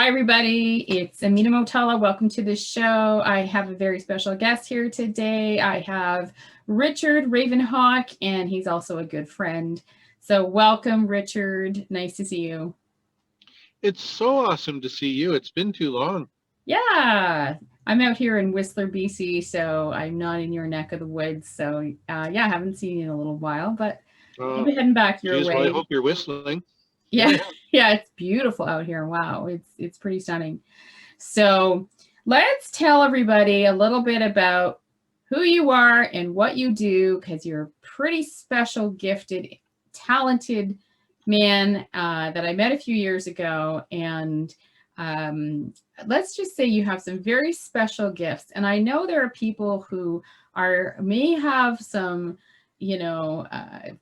Hi, everybody. It's AminaMotala. Welcome to the show. I have a very special guest here today. I have Richard Ravenhawke, and he's also a good friend. So welcome, Richard. Nice to see you. It's so awesome to see you. It's been too long. Yeah, I'm out here in Whistler, BC, so I'm not in your neck of the woods. So yeah, I haven't seen you in a little while, but I'll be heading back your Geez, well, I way. hope you're whistling. Yeah, yeah, it's beautiful out here. Wow, it's pretty stunning. So let's tell everybody a little bit about who you are and what you do, because you're a pretty special, gifted, talented man that I met a few years ago. And let's just say you have some very special gifts. And I know there are people who may have some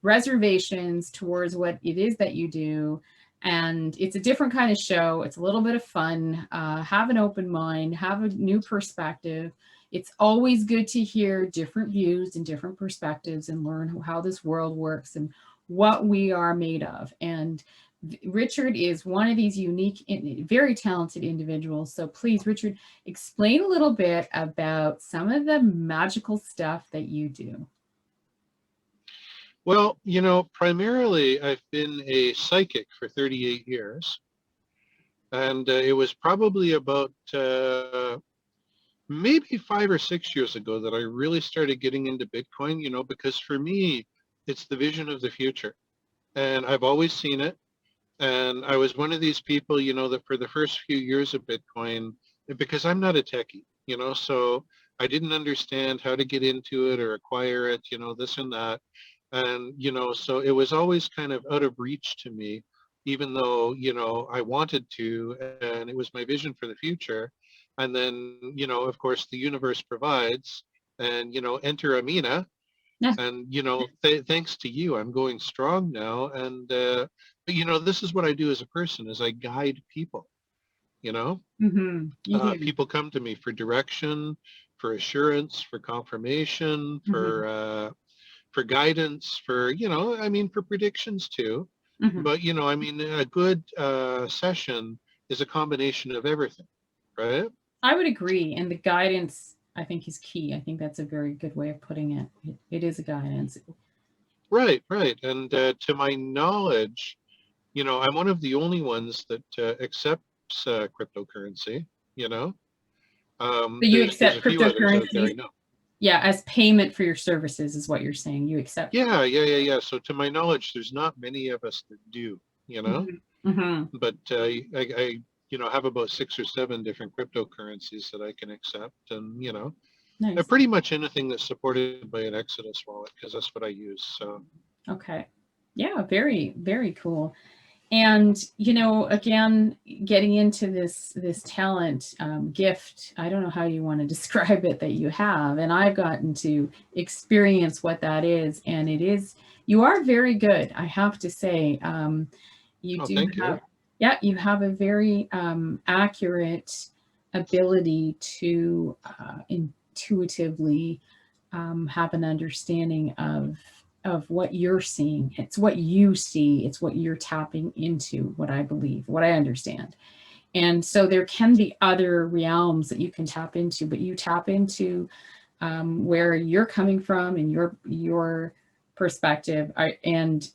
reservations towards what it is that you do. And it's a different kind of show. It's a little bit of fun. Have an open mind, have a new perspective. It's always good to hear different views and different perspectives and learn how this world works and what we are made of. And Richard is one of these unique, very talented individuals. So please, Richard, explain a little bit about some of the magical stuff that you do. Well, primarily I've been a psychic for 38 years. And it was probably about maybe 5 or 6 years ago that I really started getting into Bitcoin, because for me, it's the vision of the future. And I've always seen it. And I was one of these people, that for the first few years of Bitcoin, because I'm not a techie, so I didn't understand how to get into it or acquire it, this and that. And, so it was always kind of out of reach to me, even though, I wanted to, and it was my vision for the future. And then, of course, the universe provides, and, enter Amina. Yeah. And, thanks to you, I'm going strong now. And, this is what I do as a person, is I guide people, Mm-hmm. people come to me for direction, for assurance, for confirmation, for guidance, for predictions too. Mm-hmm. But, a good session is a combination of everything, right? I would agree. And the guidance, I think, is key. I think that's a very good way of putting it. It is a guidance. Right, right. And to my knowledge, I'm one of the only ones that accepts cryptocurrency, you know. So you There's accept a few others out there, I cryptocurrencies, know. yeah, as payment for your services is what you're saying. You accept. Yeah. So to my knowledge, there's not many of us that do, Mm-hmm. Mm-hmm. but I have about 6 or 7 different cryptocurrencies that I can accept, and Nice. pretty much anything that's supported by an Exodus wallet, because that's what I use. So Okay. Yeah, very, very cool. And again, getting into this talent, gift, I don't know how you want to describe it, that you have, and I've gotten to experience what that is, and you are very good, I have to say. You do thank have, you. yeah, you have a very accurate ability to intuitively have an understanding of what you're seeing. It's what you see, it's what you're tapping into, what I believe, what I understand. And so there can be other realms that you can tap into, but you tap into where you're coming from and your perspective. And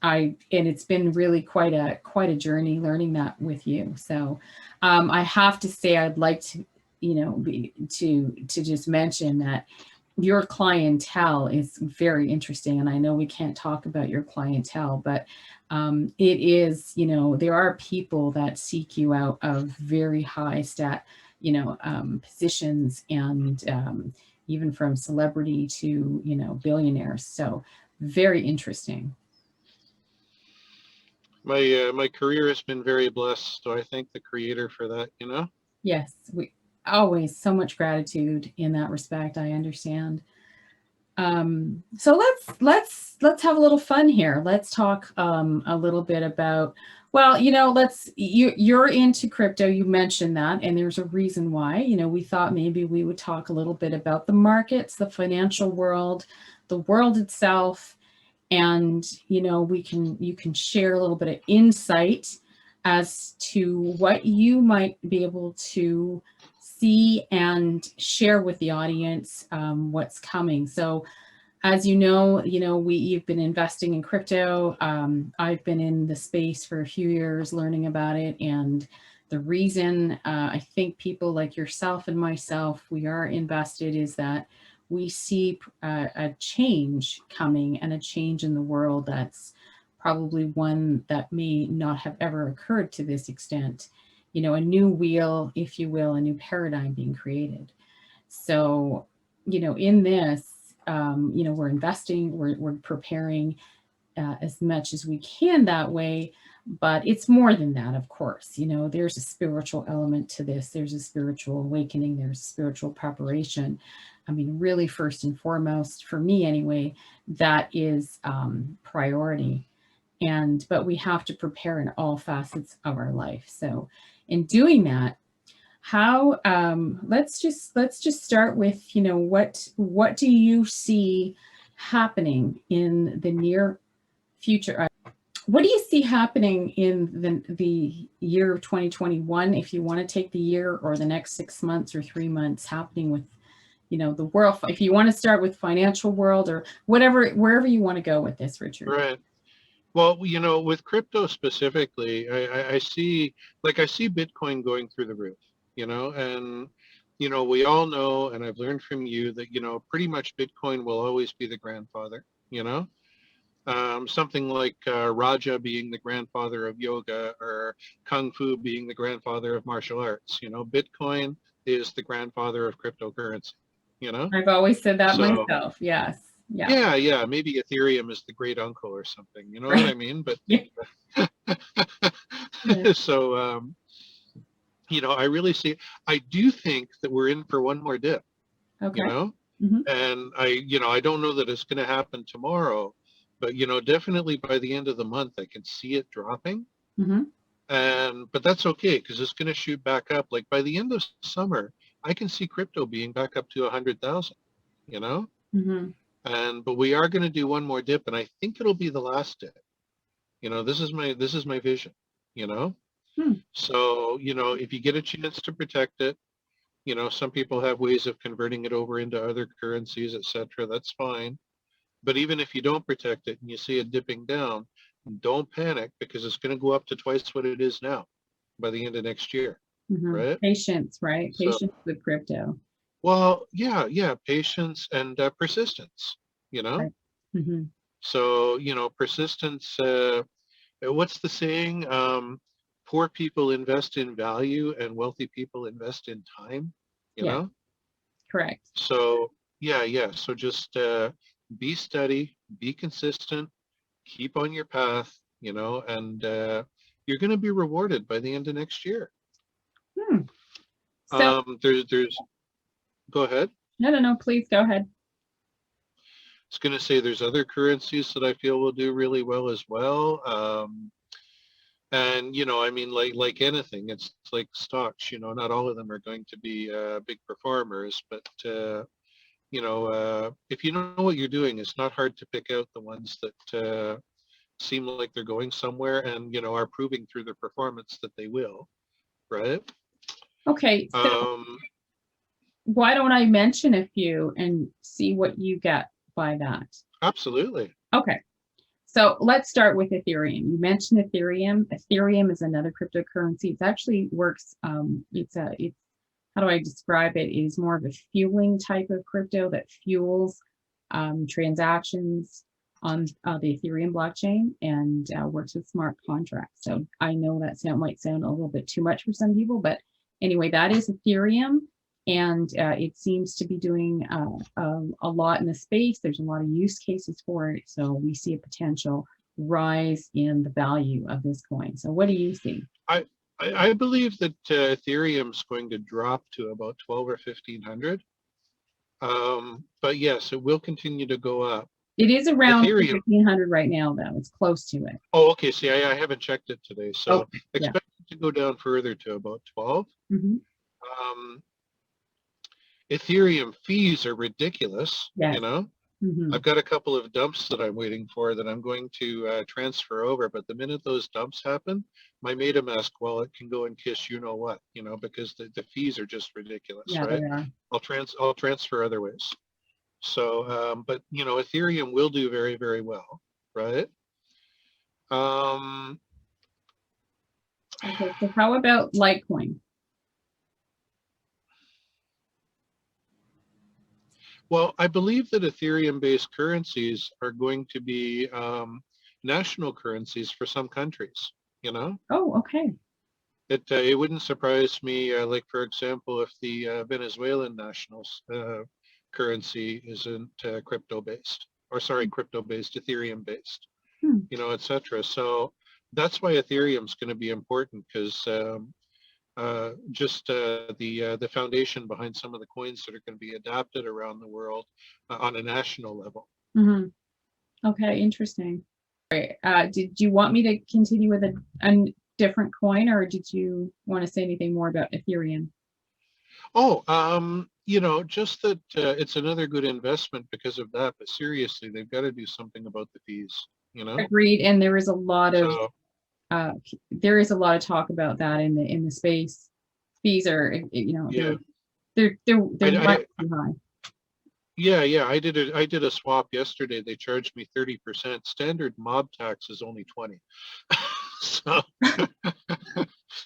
it's been really quite a journey learning that with you. So I have to say, I'd like to to just mention that your clientele is very interesting. And I know we can't talk about your clientele, but it is, there are people that seek you out of very high positions, and even from celebrity to, billionaires. So very interesting. My career has been very blessed, so I thank the Creator for that. Yes, we always so much gratitude in that respect. I understand. So let's have a little fun here. Let's talk a little bit about, well, you're into crypto. You mentioned that, and there's a reason why. We thought maybe we would talk a little bit about the markets, the financial world, the world itself, and you can share a little bit of insight as to what you might be able to see and share with the audience what's coming. So as you know, you've been investing in crypto. I've been in the space for a few years learning about it. And the reason I think people like yourself and myself, we are invested, is that we see a change coming, and a change in the world that's probably one that may not have ever occurred to this extent. A new wheel, if you will, a new paradigm being created. So, in this, we're investing, we're preparing as much as we can that way. But it's more than that, of course. There's a spiritual element to this. There's a spiritual awakening. There's spiritual preparation. I mean, really, first and foremost, for me anyway, that is priority. But we have to prepare in all facets of our life. So in doing that, how let's just start with, what do you see happening in the near future? What do you see happening in the year of 2021, if you want to take the year or the next 6 months or 3 months, happening with the world? If you want to start with financial world or whatever, wherever you want to go with this, Richard. Right. Well, with crypto specifically, I see Bitcoin going through the roof, and, we all know, and I've learned from you that, pretty much Bitcoin will always be the grandfather, something like Raja being the grandfather of yoga, or Kung Fu being the grandfather of martial arts. Bitcoin is the grandfather of cryptocurrency, I've always said that So, myself. Yes. Yeah. yeah, maybe Ethereum is the great uncle or something, you know what Right. I mean? But Yeah. so, I really I do think that we're in for one more dip, Okay. Mm-hmm. And I don't know that it's going to happen tomorrow, but, definitely by the end of the month, I can see it dropping. Mm-hmm. But that's okay, because it's going to shoot back up. Like by the end of summer, I can see crypto being back up to 100,000, Mm-hmm. but we are going to do one more dip, and I think it'll be the last dip. This is my vision, Hmm. So, if you get a chance to protect it, some people have ways of converting it over into other currencies, etc. That's fine. But even if you don't protect it and you see it dipping down, don't panic, because it's going to go up to twice what it is now by the end of next year, Mm-hmm. right? Patience, right? So, Patience with crypto. well, yeah, patience and persistence, Right. Mm-hmm. So, persistence, what's the saying? Poor people invest in value and wealthy people invest in time, Yeah. Correct. So, yeah. So just be steady, be consistent, keep on your path, and you're going to be rewarded by the end of next year. Hmm. So, There's, go ahead. No, please go ahead. I was going to say there's other currencies that I feel will do really well as well. And, I mean, like anything, it's like stocks, not all of them are going to be big performers, but, if you know what you're doing, it's not hard to pick out the ones that seem like they're going somewhere and, are proving through their performance that they will, right? Okay. So why don't I mention a few and see what you get by that? Absolutely. Okay. So let's start with Ethereum. You mentioned Ethereum. Ethereum is another cryptocurrency. It actually works. It's how do I describe it? It is more of a fueling type of crypto that fuels transactions on the Ethereum blockchain, and works with smart contracts. So I know that might sound a little bit too much for some people, but anyway, that is Ethereum. And it seems to be doing a lot in the space. There's a lot of use cases for it. So we see a potential rise in the value of this coin. So what do you see? I believe that Ethereum's going to drop to about 12 or 1500. But yes, it will continue to go up. It is around Ethereum, 1500 right now, though. It's close to it. Oh, okay. See, I haven't checked it today. So Okay. expect it to go down further to about 12. Mm-hmm. Ethereum fees are ridiculous, Yes. Mm-hmm. I've got a couple of dumps that I'm waiting for that I'm going to transfer over. But the minute those dumps happen, my MetaMask wallet can go and kiss you know what, because the fees are just ridiculous, Yeah, they right? are. I'll transfer other ways. So, but Ethereum will do very, very well, right? Um, Okay, so how about Litecoin? well, I believe that Ethereum-based currencies are going to be national currencies for some countries. You know, Oh, okay. it wouldn't surprise me, like for example, if the Venezuelan national currency isn't crypto-based, or sorry, crypto-based, Ethereum-based, Hmm. etc. So that's why Ethereum's going to be important because just the foundation behind some of the coins that are going to be adapted around the world on a national level. Mm-hmm. Okay, interesting. Right. Did you want me to continue with a different coin, or did you want to say anything more about Ethereum? Oh, just that it's another good investment because of that. But seriously, they've got to do something about the fees. You know, Agreed. And so there is a lot of talk about that in the space. Fees are, yeah, they're much I too high. yeah. I did a swap yesterday. They charged me 30%. Standard mob tax is only 20. So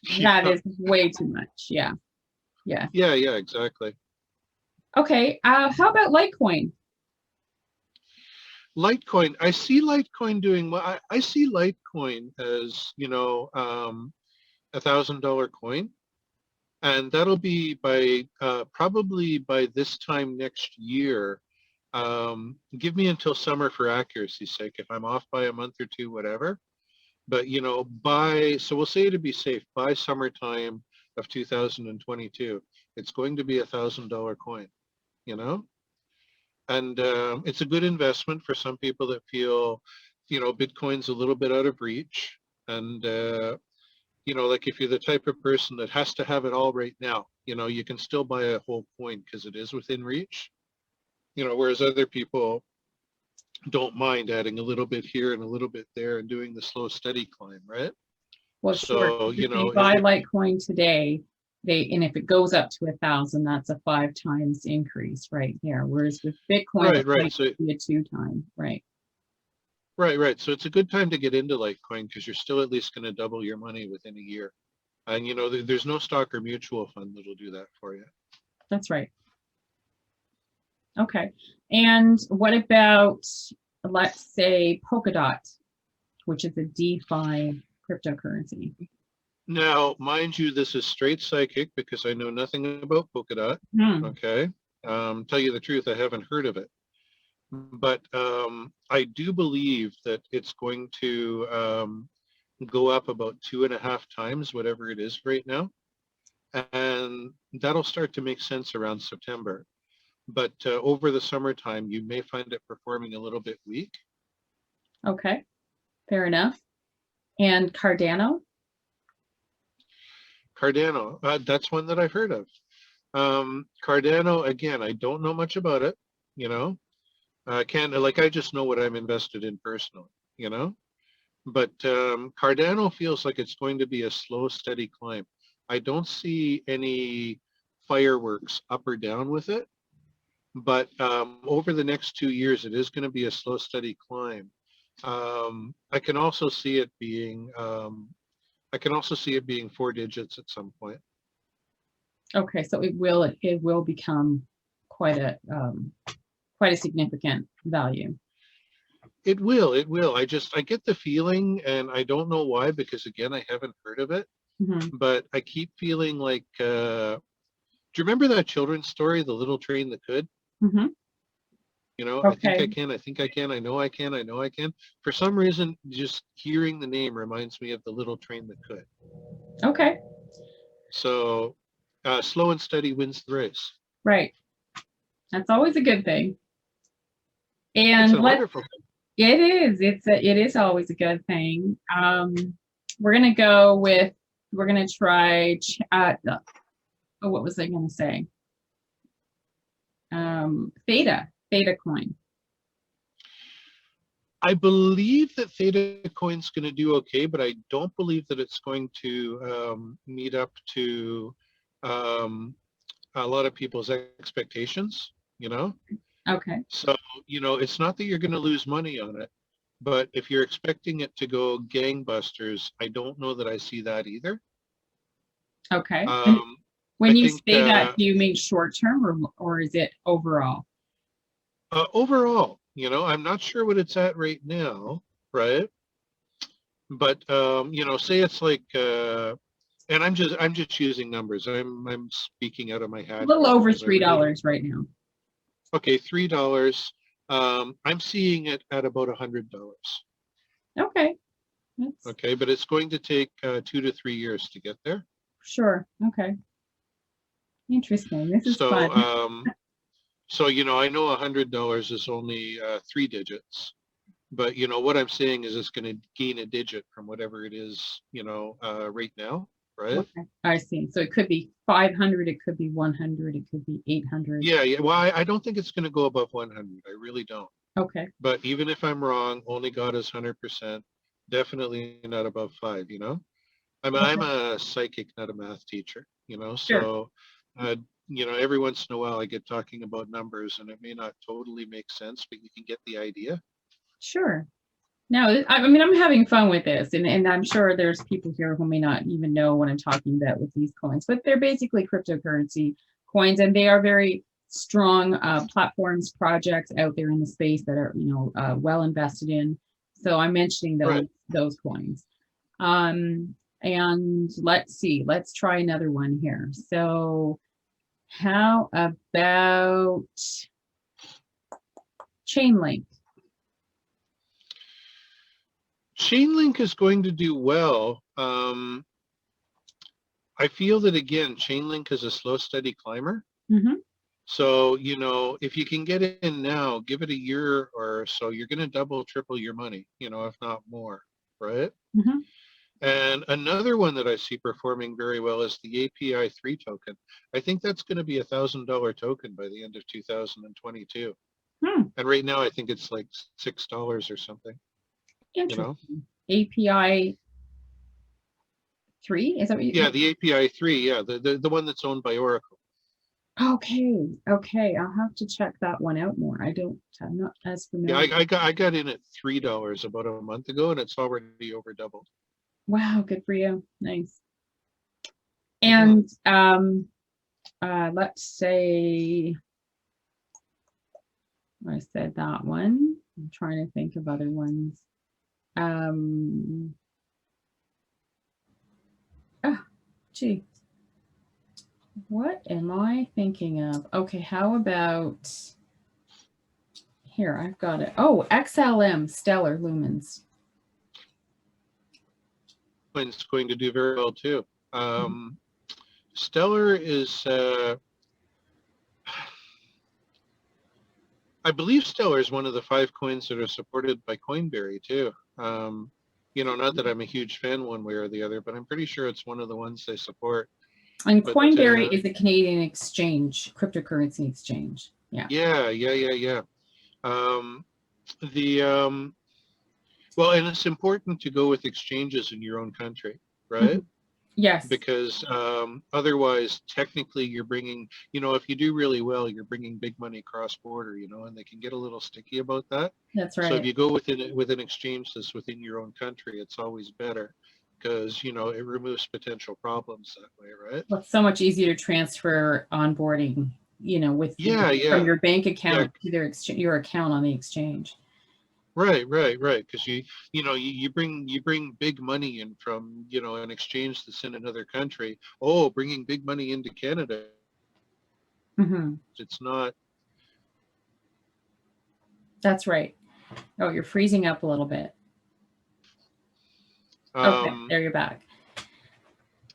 you That know, is way too much. Yeah. Yeah. yeah, exactly. Okay. How about Litecoin? Litecoin, I see Litecoin doing well. I see Litecoin as, $1,000 coin, and that'll be by probably by this time next year. Give me until summer for accuracy's sake. If I'm off by a month or two, whatever. But so we'll say to be safe, by summertime of 2022, it's going to be $1,000 coin. You know. And it's a good investment for some people that feel, Bitcoin's a little bit out of reach. And, like if you're the type of person that has to have it all right now, you can still buy a whole coin because it is within reach, whereas other people don't mind adding a little bit here and a little bit there and doing the slow, steady climb, right? Well, sure. So, If you buy Litecoin today, and if it goes up to 1,000, that's a 5 times increase right there. Whereas with Bitcoin, it right. might So, be a 2 time, right? right. So it's a good time to get into Litecoin because you're still at least going to double your money within a year. And there's no stock or mutual fund that'll do that for you. That's right. Okay. And what about, let's say, Polkadot, which is a DeFi cryptocurrency? Now, mind you, this is straight psychic because I know nothing about Polkadot. Hmm. Okay. Tell you the truth, I haven't heard of it. But I do believe that it's going to go up about 2.5 times whatever it is right now. And that'll start to make sense around September. But over the summertime, you may find it performing a little bit weak. Okay. Fair enough. And Cardano? Cardano, that's one that I've heard of. Cardano, again, I don't know much about it, you know. I just know what I'm invested in personally, you know. But Cardano feels like it's going to be a slow, steady climb. I don't see any fireworks up or down with it. But over the next 2 years, it is going to be a slow, steady climb. I can also see it being 4 digits at some point. Okay, so it will become quite a significant value. It will. I get the feeling, and I don't know why, because again, I haven't heard of it, Mm-hmm. but I keep feeling like, do you remember that children's story, The Little Train That Could? Mm-hmm. I think I Okay. can, I know I can, I know I can. For some reason, just hearing the name reminds me of The Little Train That Could. Okay. So, slow and steady wins the race. Right. That's always a good thing. It's And a wonderful thing. it is always a good thing. We're gonna try what was I gonna say? Theta coin. I believe that Theta Coin's going to do okay, but I don't believe that it's going to meet up to um, a lot of people's expectations, you know? Okay. So, it's not that you're going to lose money on it, but if you're expecting it to go gangbusters, I don't know that I see that either. Okay. And Um, I when you think say that, do you mean short term or is it overall? overall, I'm not sure what it's at right now, right? But say it's like, and I'm just using numbers. I'm speaking out of my A hat little here over because I really don't. $3 right now. Okay, $3. I'm seeing it at about $100. Okay. That's Okay, but it's going to take 2 to 3 years to get there. sure. Okay. Interesting. This is fun. So, I know $100 is only 3 digits, but what I'm saying is it's going to gain a digit from whatever it is, right now, right? Okay. I see. So it could be 500, it could be 100, it could be 800. Yeah, yeah. Well, I don't think it's going to go above 100. I really don't. Okay. But even if I'm wrong, only God is 100%. Definitely not above five. I'm Okay. a psychic, not a math teacher. Sure. So, every once in a while I get talking about numbers, and it may not totally make sense, but you can get the idea. Sure. No, I mean, I'm having fun with this, and I'm sure there's people here who may not even know what I'm talking about with these coins, but they're basically cryptocurrency coins, and they are very strong platforms, projects out there in the space that are, well invested in. So I'm mentioning Right. those coins. And let's see, let's try another one here. So how about Chainlink? Chainlink is going to do well. I feel that again, Chainlink is a slow, steady climber. Mm-hmm. So, if you can get in now, give it a year or so, you're going to double, triple your money, if not more, right? Mm-hmm. And another one that I see performing very well is the API 3 token. I think that's going to be $1,000 token by the end of 2022. Hmm. And right now, I think it's like $6 or something, you know? Interesting. API 3? Is that what Yeah, you? the API 3, yeah, the one that's owned by Oracle. Okay. Okay. I'll have to check that one out more. I'm not as Yeah, familiar. I got in at $3 about a month ago, and it's already over doubled. Wow, good for you. Nice. Hmm. And let's say I said that one. I'm trying to think of other ones. Oh, gee. What am I thinking of? Okay, how about here? I've got it. Oh, XLM, Stellar Lumens. It's going to do very well too. Stellar is, I believe Stellar is one of the 5 coins that are supported by Coinberry too. Not that I'm a huge fan one way or the other, but I'm pretty sure it's one of the ones they support. And But Coinberry is a Canadian exchange, cryptocurrency exchange. Yeah. yeah. Um, the well, and it's important to go with exchanges in your own country, right? Mhm. Yes, Because otherwise, technically, you're bringing, if you do really well, you're bringing big money cross border, and they can get a little sticky about that. that's So if right. you go with an exchange that's within your own country, it's always better because it removes potential problems that way, right? Well, it's so much easier to transfer onboarding, with Yeah, from yeah, your bank yeah. account to your account on the exchange. Right. Because you bring big money in from an exchange that's in another country. Oh, bringing big money into Canada, Hmm. it's not. That's right. Oh, you're freezing up a little bit. Okay, Um, there you're back.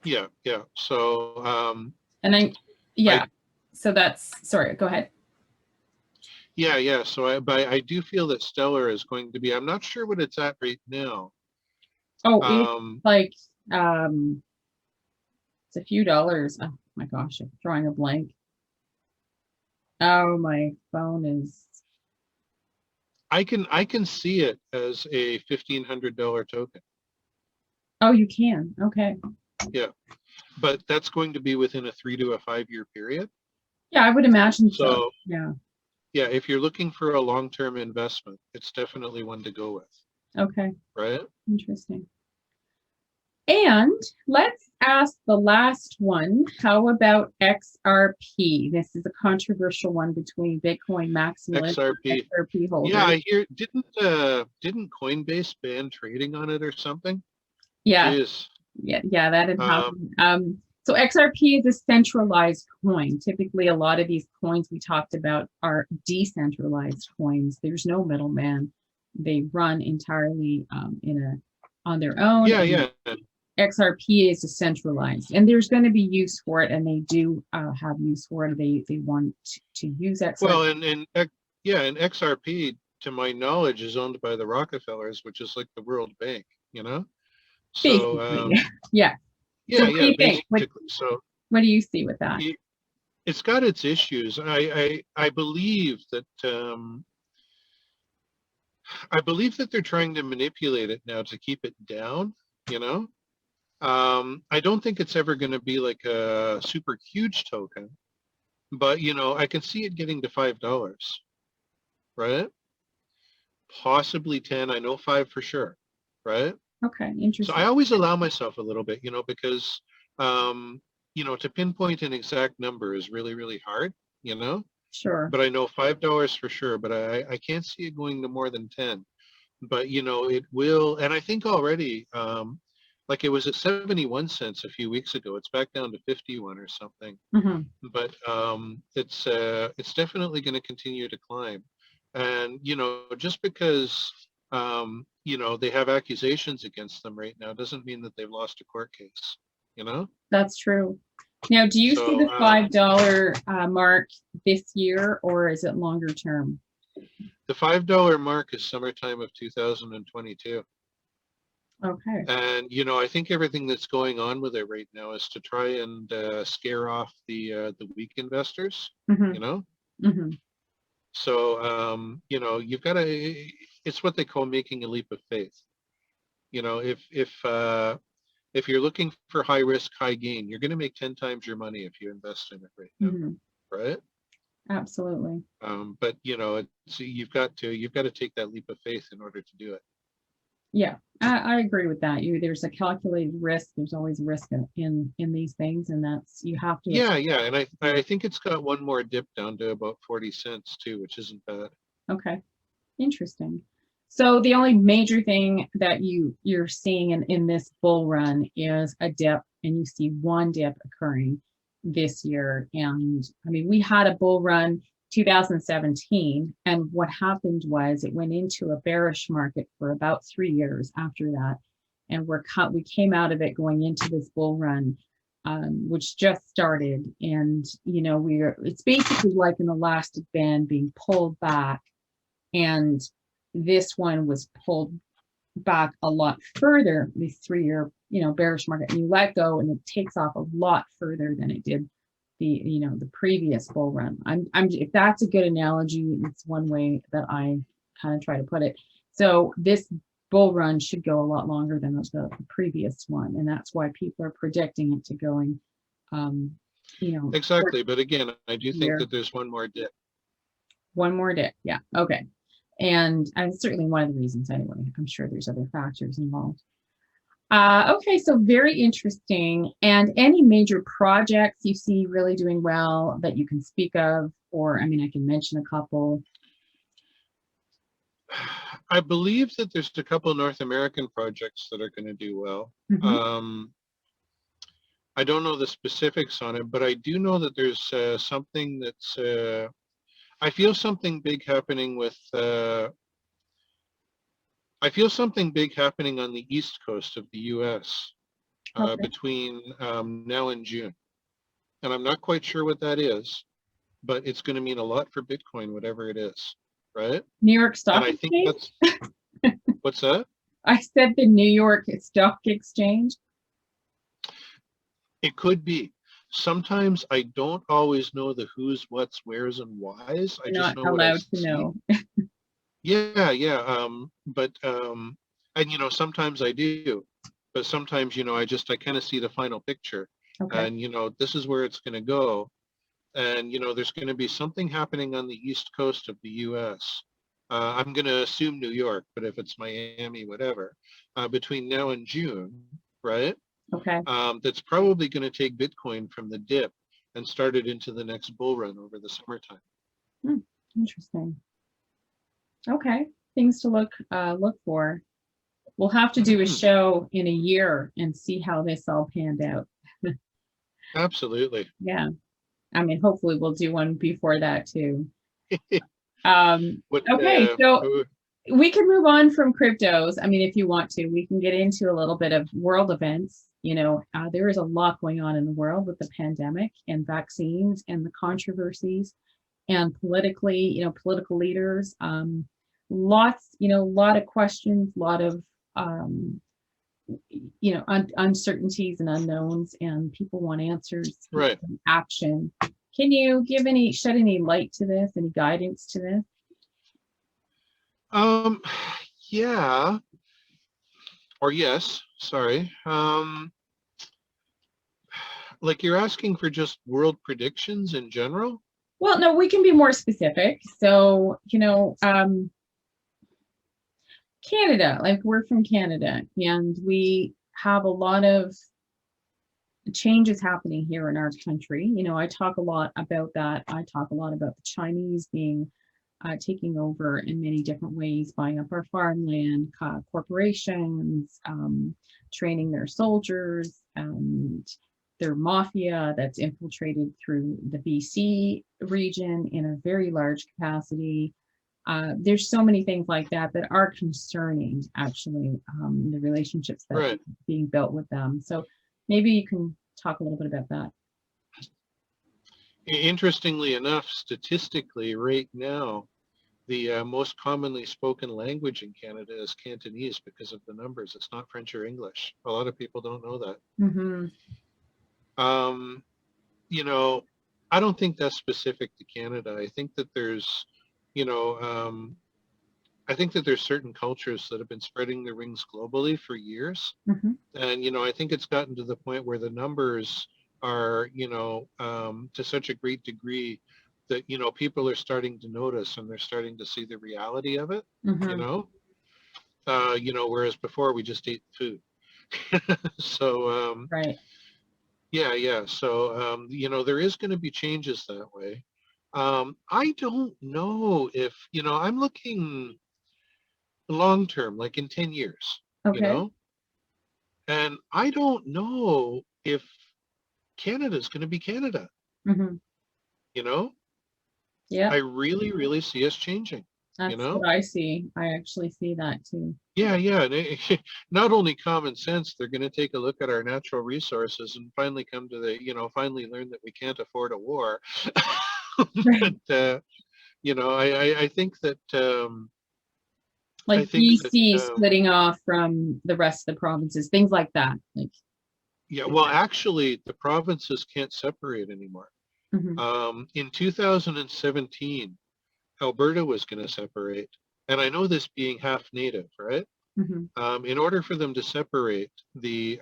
yeah. So And then, I yeah. So that's sorry. Go ahead. yeah. But I do feel that Stellar is going to be. I'm not sure what it's at right now. Oh, it's Um, like it's a few dollars. Oh my gosh, I'm drawing a blank. Oh, my phone is. I can see it as a $1,500 token. Oh, you can. Okay. Yeah, but that's going to be within a 3 to a 5 year period. Yeah, I would imagine so. So Yeah. yeah, if you're looking for a long-term investment, it's definitely one to go with, Okay. right? Interesting. And let's ask the last one. How about XRP? This is a controversial one between Bitcoin maximalists and XRP. XRP Yeah, holders. I hear didn't Coinbase ban trading on it or something? Yeah, Jeez. yeah, that had Um, happened. So XRP is a centralized coin. Typically, a lot of these coins we talked about are decentralized coins. There's no middleman. They run entirely on their own, yeah, and yeah. XRP is decentralized, and there's going to be use for it, and they do have use for it. They want to use XRP. Well, and XRP, to my knowledge, is owned by the Rockefellers, which is like the World Bank, you know? So Basically, yeah. So yeah, what do yeah, you think? basically. So What do you see with that? it's got its issues. I believe that they're trying to manipulate it now to keep it down, you know? I don't think it's ever going to be like a super huge token, but I can see it getting to $5, right? Possibly 10. I know 5 for sure, right? Okay, So I interesting. always allow myself a little bit, because to pinpoint an exact number is really, really hard, you know. Sure. But I know $5 for sure, but I can't see it going to more than 10. But it will, and I think already, like it was at 71 cents a few weeks ago. It's back down to 51 or something. Hmm. But it's definitely going to continue to climb. And just because they have accusations against them right now doesn't mean that they've lost a court case. That's true. Now, do you see So the $5 mark this year, or is it longer term? the $5 mark is summertime of 2022. Okay. And I think everything that's going on with it right now is to try and scare off the weak investors. Hmm. You know, Hmm. so you've got to. It's what they call making a leap of faith. If you're looking for high risk, high gain, you're going to make 10 times your money if you invest in it right now, Hmm. right? Absolutely. But you've got to take that leap of faith in order to do it. Yeah, I agree with that. There's a calculated risk. There's always risk in these things, and that's you have to. Yeah, and I think it's got one more dip down to about 40 cents too, which isn't bad. Okay, interesting. So the only major thing that you're seeing in this bull run is a dip, and you see one dip occurring this year. And I mean, we had a bull run 2017, and what happened was it went into a bearish market for about 3 years after that, and we came out of it going into this bull run, which just started, and it's basically like an elastic band being pulled back, and this one was pulled back a lot further, this 3 year bearish market, and you let go and it takes off a lot further than it did the previous bull run. I'm if that's a good analogy, it's one way that I kind of try to put it. So this bull run should go a lot longer than the previous one, and that's why people are predicting it to going Exactly, but again, I do think year. that there's one more dip. One more dip, yeah, okay. And certainly one of the reasons anyway. I'm sure there's other factors involved. Okay, so very interesting. And any major projects you see really doing well that you can speak of, or I mean, I can mention a couple. I believe that there's a couple of North American projects that are going to do well. Mm-hmm. I don't know the specifics on it, but I do know that there's something that's. I feel something big happening with. I feel something big happening on the East Coast of the U.S. Okay. Between now and June, and I'm not quite sure what that is, but it's going to mean a lot for Bitcoin, whatever it is, right? New York And Stock I think Exchange? that's what's that? I said the New York Stock Exchange. It could be. Sometimes I don't always know the who's, what's, where's, and why's. I You're just not know what I allowed to see. know. Yeah. And sometimes I do, but sometimes I kind of see the final picture, Okay. and this is where it's going to go, and there's going to be something happening on the east coast of the U.S. I'm going to assume New York, but if it's Miami, whatever, between now and June, right? Okay. That's probably going to take Bitcoin from the dip and start it into the next bull run over the summertime. Hmm. Interesting. Okay. Things to look for. We'll have to do a Hmm. show in a year and see how this all panned out. Absolutely. Yeah. I mean, hopefully we'll do one before that too. Um, What? okay, so we can move on from cryptos. I mean, if you want to, we can get into a little bit of world events. There is a lot going on in the world with the pandemic and vaccines and the controversies, and politically, political leaders. Lots, lot of questions, lot of uncertainties and unknowns, and people want answers, people Right. want action. Can you shed any light to this, any guidance to this? Yeah, or yes, sorry. Like you're asking for just world predictions in general? Well, no, we can be more specific. So, Canada, like we're from Canada, and we have a lot of changes happening here in our country. I talk a lot about that. I talk a lot about the Chinese being taking over in many different ways, buying up our farmland, corporations, training their soldiers, and their mafia that's infiltrated through the BC region in a very large capacity. There's so many things like that that are concerning, actually, the relationships that Right. are being built with them. So maybe you can talk a little bit about that. Interestingly enough, statistically, right now, the most commonly spoken language in Canada is Cantonese because of the numbers. It's not French or English. A lot of people don't know that. Mm-hmm. Um, I don't think that's specific to Canada. You know, um, I think that there's certain cultures that have been spreading their wings globally for years. Mm-hmm. And, I think it's gotten to the point where the numbers are, to such a great degree that, people are starting to notice and they're starting to see the reality of it, you Mm-hmm. know, whereas before we just ate food. So, Right. yeah. So, there is going to be changes that way. I don't know if, I'm looking long term, like in 10 years, you Okay. know, and I don't know if Canada is going to be Canada, Mm-hmm. you know? Yeah, I really, really see us changing, you that's know? what I see. I actually see that too. Yeah. And not only common sense, they're going to take a look at our natural resources and finally come to finally learn that we can't afford a war. Right. But, I think that, Like BC splitting off from the rest of the provinces, things like that. Like, yeah, well, actually, the provinces can't separate anymore. mm-hmm. In 2017, Alberta was going to separate. And I know this being half native, right? Mm-hmm. In order for them to separate, the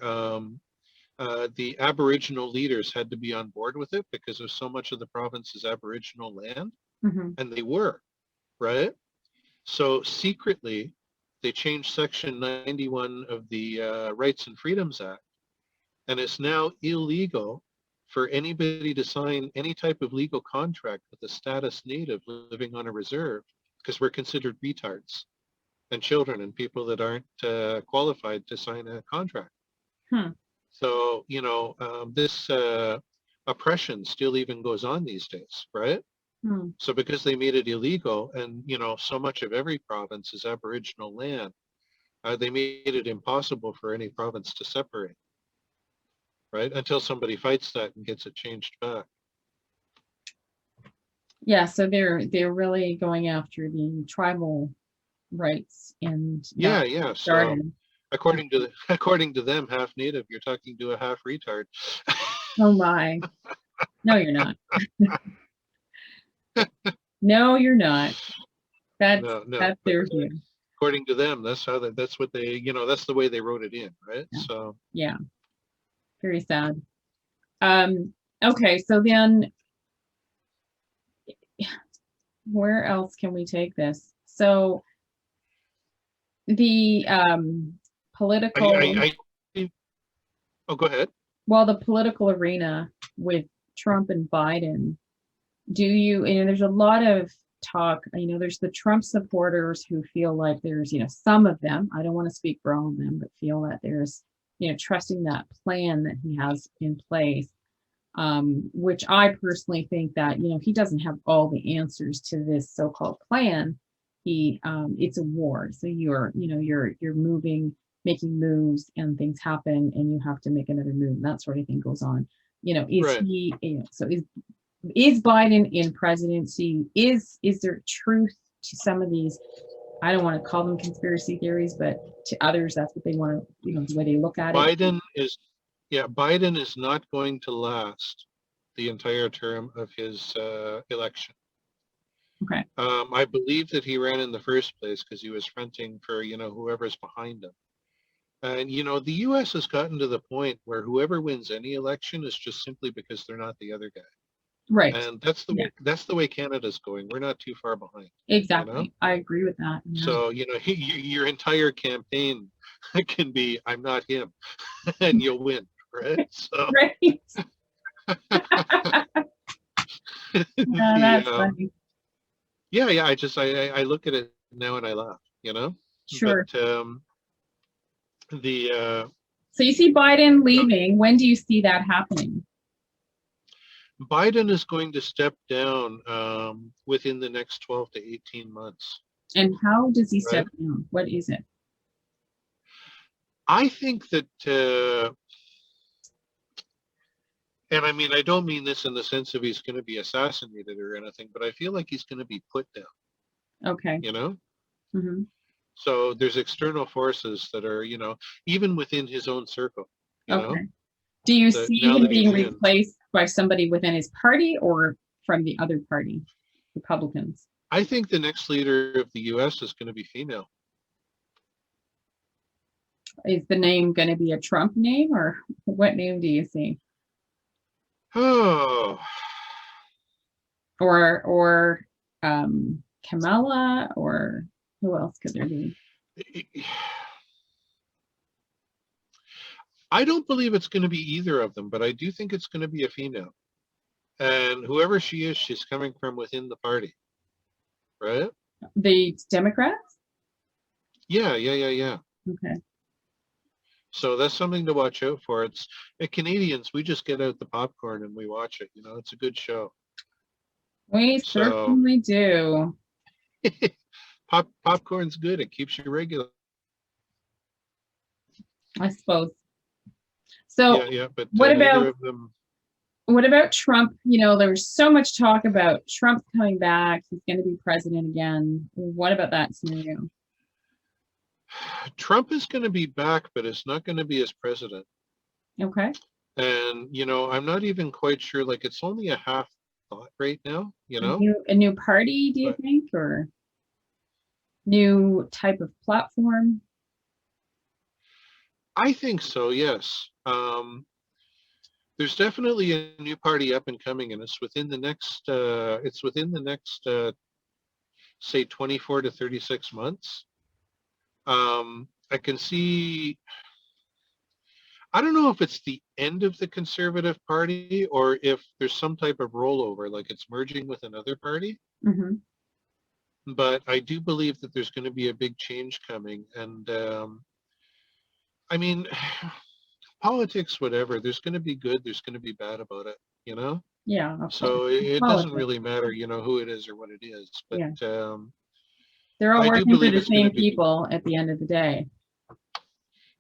Aboriginal leaders had to be on board with it because of so much of the province's Aboriginal land, Mm-hmm. and they were, right? So secretly, they changed Section 91 of the Rights and Freedoms Act, and it's now illegal for anybody to sign any type of legal contract with a status native living on a reserve because we're considered retards and children and people that aren't qualified to sign a contract. Hmm. So, this oppression still even goes on these days, right? Hmm. So because they made it illegal and, so much of every province is Aboriginal land, they made it impossible for any province to separate, right? Until somebody fights that and gets it changed back. Yeah, so they're really going after the tribal rights, and that Yeah. So started. according to them, half native, you're talking to a half retard. Oh my. No, you're not. No, you're not. No, no. That's But their view. according to them, that's what they, that's the way they wrote it in, right? Yeah. So Yeah. Very sad. Okay, so then where else can we take this? So the political, oh, go ahead. well, the political arena with Trump and Biden, there's a lot of talk, there's the Trump supporters who feel like there's, some of them, I don't want to speak for all of them, but feel that there's, trusting that plan that he has in place, which I personally think that, he doesn't have all the answers to this so-called plan. It's a war. So you're moving, making moves and things happen and you have to make another move. And that sort of thing goes on. Right. Is Biden in presidency? Is there truth to some of these? I don't want to call them conspiracy theories, but to others, that's what they want to, the way they look at it. Biden is not going to last the entire term of his election. Okay. I believe that he ran in the first place because he was fronting for, whoever's behind him. And, the U.S. has gotten to the point where whoever wins any election is just simply because they're not the other guy. Right. And that's the way Canada's going. We're not too far behind. Exactly. I agree with that. Yeah. So, your entire campaign can be, I'm not him, and you'll win, right? So. Right. That's funny. Yeah, I look at it now and I laugh, Sure. But so you see Biden leaving. When do you see that happening? Biden is going to step down within the next 12 to 18 months. And how does he step down? What is it? I think that, and I mean, I don't mean this in the sense of he's going to be assassinated or anything, but I feel like he's going to be put down. Okay. Mm-hmm. So there's external forces that are, even within his own circle. Okay. Do you see him being replaced by somebody within his party or from the other party, Republicans? I think the next leader of the U.S. is going to be female. Is the name going to be a Trump name, or what name do you see? Oh. Or Kamala, or who else could there be? I don't believe it's going to be either of them, but I do think it's going to be a female. And whoever she is, she's coming from within the party, right? The Democrats? Yeah. Okay. So that's something to watch out for. It's Canadians, we just get out the popcorn and we watch it. It's a good show. We certainly do. Popcorn's good. It keeps you regular. I suppose. So yeah, but what about Trump? There's so much talk about Trump coming back. He's going to be president again. What about that scenario? Trump is going to be back, but it's not going to be as president. Okay. And, I'm not even quite sure, like it's only a half thought right now, A new party, do you think, or new type of platform? I think so, yes. There's definitely a new party up and coming, and it's within the next say 24 to 36 months. I can see, I don't know if it's the end of the Conservative Party or if there's some type of rollover, like it's merging with another party. Mm-hmm. But I do believe that there's going to be a big change coming. And I mean, politics, whatever, there's going to be good, there's going to be bad about it, Yeah. So it doesn't really matter, who it is or what it is. But yeah. They're all working for the same people at the end of the day.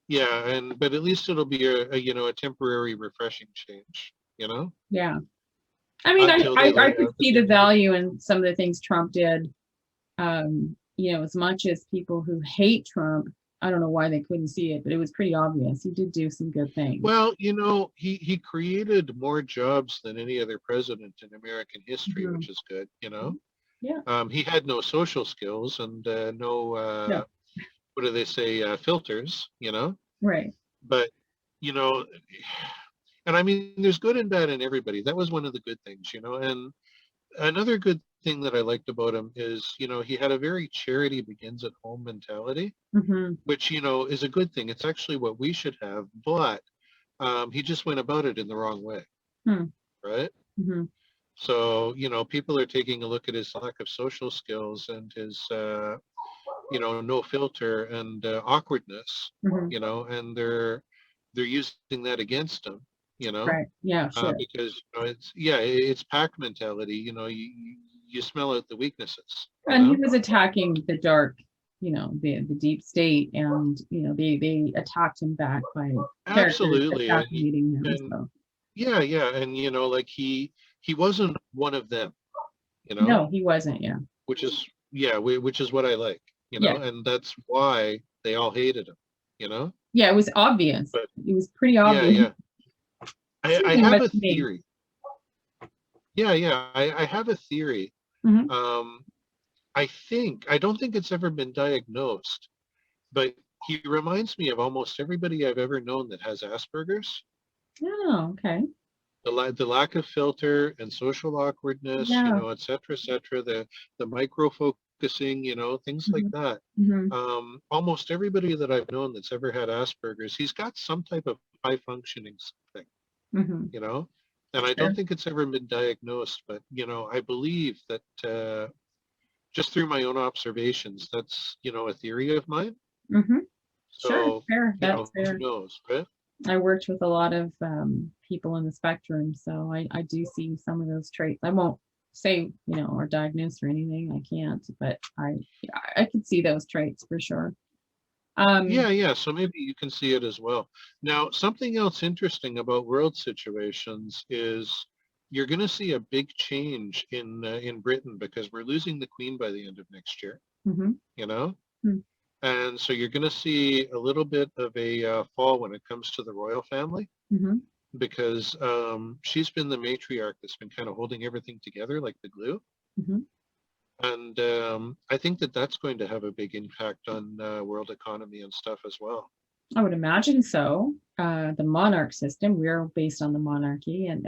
Yeah, but at least it'll be a temporary refreshing change, Yeah. I mean, I could see the value in some of the things Trump did. As much as people who hate Trump, I don't know why they couldn't see it, but it was pretty obvious. He did do some good things. Well, he created more jobs than any other president in American history, which is good, Yeah. He had no social skills and no, No. what do they say, filters, you know? Right. But, you know, and I mean, there's good and bad in everybody. That was one of the good things, you know? And another good thing that I liked about him is, you know, he had a very charity begins at home mentality, Mm-hmm. which, you know, is a good thing. It's actually what we should have, but he just went about it in the wrong way, right? Mm-hmm. So, you know, people are taking a look at his lack of social skills and his, you know, no filter and awkwardness, Mm-hmm. you know, and they're using that against him, you know, Right. Yeah, sure. because you know, it's pack mentality. You know, you smell out the weaknesses, you And he know. was attacking the dark, the deep state, and they attacked him back by characters Absolutely, assassinating him. and So yeah, and you know, like he wasn't one of them, you know, no, he wasn't. Yeah. which is which is what I like, you Yeah. know, and that's why they all hated him, you know. Yeah. It was obvious. But It was pretty yeah, obvious. yeah, I Certainly have was a to me. theory. I have a theory. Hmm. Um, I don't think it's ever been diagnosed, but he reminds me of almost everybody I've ever known that has Asperger's. Oh, okay. The lack of filter and social awkwardness, you Yeah. know, et cetera, the micro focusing, you know, things like Hmm. that. Hmm. Almost everybody that I've known that's ever had Asperger's, he's got some type of high functioning thing, Hmm. you know, and I don't Sure. think it's ever been diagnosed, but you know, I believe that just through my own observations, that's, you know, a theory of mine. Hmm. Sure. So, Fair. you That's know, who fair. knows, right? I worked with a lot of people in the spectrum, so I do see some of those traits. I won't say, or diagnose or anything. I can't, but I could see those traits for sure. Um, Yeah. So maybe you can see it as well. Now, something else interesting about world situations is you're going to see a big change in Britain because we're losing the Queen by the end of next year, mhm, you know? mm, And so you're going to see a little bit of a fall when it comes to the royal family mhm, because she's been the matriarch that's been kind of holding everything together like the glue. mhm. And I think that that's going to have a big impact on world economy and stuff as well. I would imagine so. The monarch system, we're based on the monarchy, and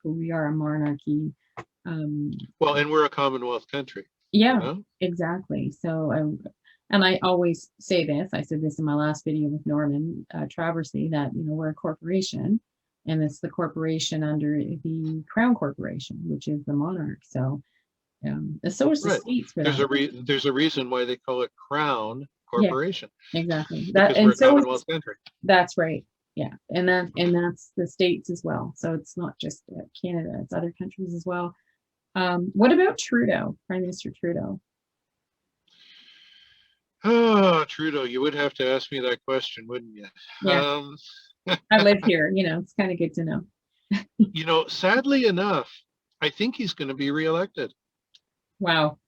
we are a monarchy. Um, Well, and we're a Commonwealth country, you yeah, know? exactly. So, and I always say this. I said this in my last video with Norman Traversy that we're a corporation, and it's the corporation under the Crown Corporation, which is the monarch. So, and so is the Right. states for that. There's a reason why they call it Crown Yeah, Corporation exactly. That because we're and a so is Commonwealth country. That's right. Yeah, and that's the states as well. So it's not just Canada; it's other countries as well. What about Trudeau, Prime Minister Trudeau? Oh, Trudeau, you would have to ask me that question, wouldn't you? Yeah, Um, I live here. It's kind of good to know. you know, sadly enough, I think he's going to be reelected. Wow,